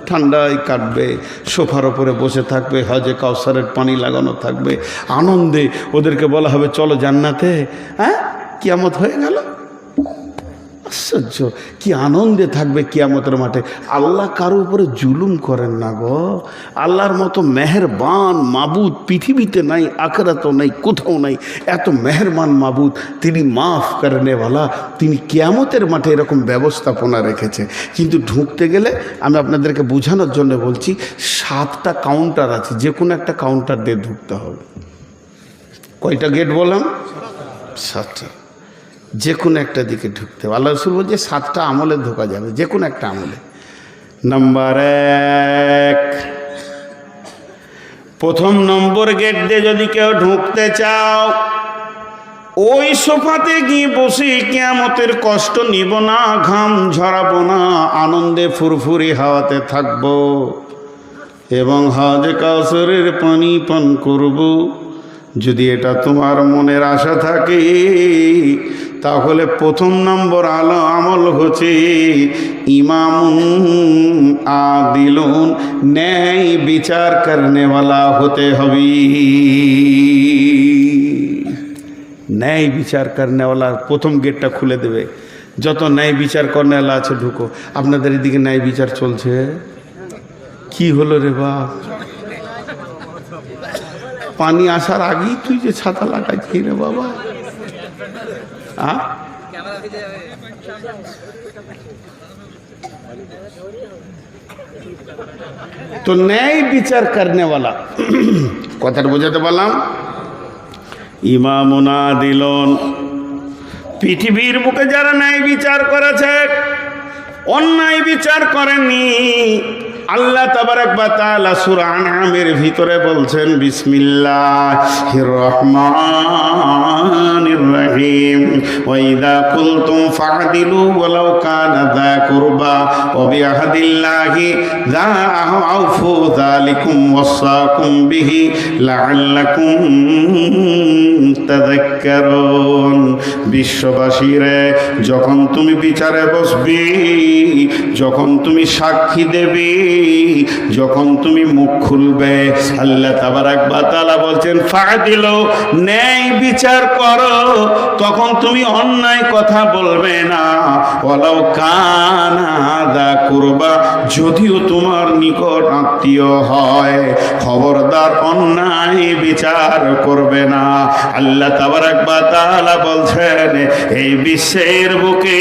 ঠান্ডায় কাটবে, সোফার ওপরে বসে থাকবে, হজে কাউসারের পানি লাগানো থাকবে, আনন্দে ওদেরকে বলা হবে চলো জান্নাতে। হ্যাঁ, কিয়ামত হয়ে গেল। আশ্চর্য, কি আনন্দে থাকবে কিয়ামতের মাঠে। আল্লাহ কারো উপরে জুলুম করেন না গো। আল্লাহর মতো মেহেরবান মাবুদ পৃথিবীতে নাই, আখিরাতেও নাই, কোথাও নাই। এত মেহেরবান মাবুদ, তিনি মাফ করেনেওয়ালা, তিনি কিয়ামতের মাঠে এরকম ব্যবস্থাপনা রেখেছে। কিন্তু ঢুকতে গেলে আমি আপনাদেরকে বোঝানোর জন্য বলছি, 7টা কাউন্টার আছে, যে কোনো একটা কাউন্টার দিয়ে ঢুকতে হবে। কয়টা গেট বললাম? 7টা। যে কোনো একটা দিকে ঢুকতে হবে। আল্লাহ রাসূল বলছে 7টা আমলে ঢোকা যাবে, যে কোনো একটা আমলে। নাম্বার 1, প্রথম নম্বর গেট দিয়ে যদি কেউ ঢুকতে চাও, ওই সোফাতে গিয়ে বসে কিয়ামতের কষ্ট নিব না, ঘাম ঝরাবো না, আনন্দে ফুরফুরি হাওয়াতে থাকবো এবং হাওজে কাউসারের পানি পান করব। যদি এটা তোমার মনের আশা থাকে, তাহলে প্রথম নম্বর আমল হচ্ছে ইমামুন আদিলুন, ন্যায় বিচার করনেওয়ালা হতে হবে। ন্যায় বিচার করনেওয়ালা প্রথম গেটটা খুলে দেবে। যত ন্যায় বিচার করনেওয়ালা আছে ঢুকো। আপনাদের এদিকে ন্যায় বিচার চলছে? কি হলো রে বাপ, পানি আসার আগেই তুই যে ছাতা লাগাইছি রে বাবা। তো ন্যায় বিচার করনেওয়ালা, কথাটা বোঝাতে পারলাম? ইমামুন আদিলুন, পৃথিবীর বুকে যারা ন্যায় বিচার করেছে, অন্যায় বিচার করেনি, আল্লাহ তাবারাক ওয়া তাআলা সূরা আনআমের ভিতরে বলছেন বিসমিল্লাহির রহমানির রহিম ওয়া ইযা কুলতুম ফা'দিলু ওয়ালাউ কানা যা কুরবা ওয়া বিআহদিল্লাহি যা আউফু যালিকুম ওয়াসাকুম বিহি লাআল্লাকুম তাযাক্কারুন। বিশ্ববাসীরে, যখন তুমি বিচারে বসবি, যখন তুমি সাক্ষী দেবে, যখন তুমি মুখ খুলবে, আল্লাহ তাবারাক ওয়া তাআলা বলছেন ফা'দিলু, ন্যায় বিচার করো। তখন তুমি অন্যায় কথা বলবে না। ওয়ালাউ কানা যা কুরবা, যদিও তোমার নিকট আত্মীয় হয়, খবরদার অন্যায় বিচার করবে না। আল্লাহ তাবারাক ওয়া তাআলা বলছেন এই বিশ্বের বুকে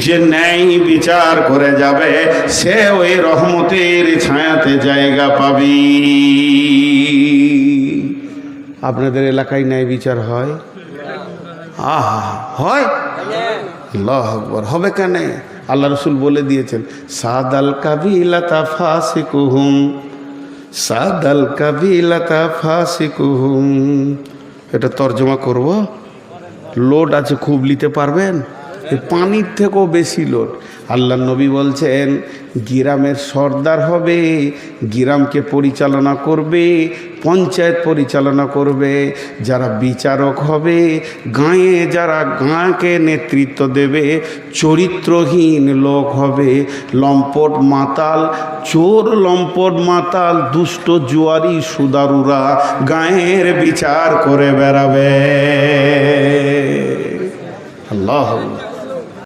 যে ন্যায় বিচার করে যাবে সে ওই রহমতের ছায়াতে জায়গা পাবি। আপনাদের এলাকায় ন্যায় বিচার হয়? আহা, হয়? আল্লাহু আকবার। হবে কেন? আল্লাহ রসুল বলে দিয়েছেন সাদাল কাবিলাতা ফাসিকুহুম, সাদাল কাবিলাতা ফাসিকুহুম। এটা তর্জমা করব? লোড আছে, খুব নিতে পারবেন? এই পানির থেকেও বেশি লোড। আল্লাহ নবী বলছেন গ্রামের সর্দার হবে, গ্রামকে পরিচালনা করবে, পঞ্চায়েত পরিচালনা করবে, যারা বিচারক হবে, গাঁয়ে যারা গাঁকে নেতৃত্ব দেবে, চরিত্রহীন লোক হবে, লম্পট মাতাল, চোর লম্পট মাতাল, দুষ্ট জুয়ারি সুদারুরা গাঁয়ের বিচার করে বেড়াবে। আল্লাহ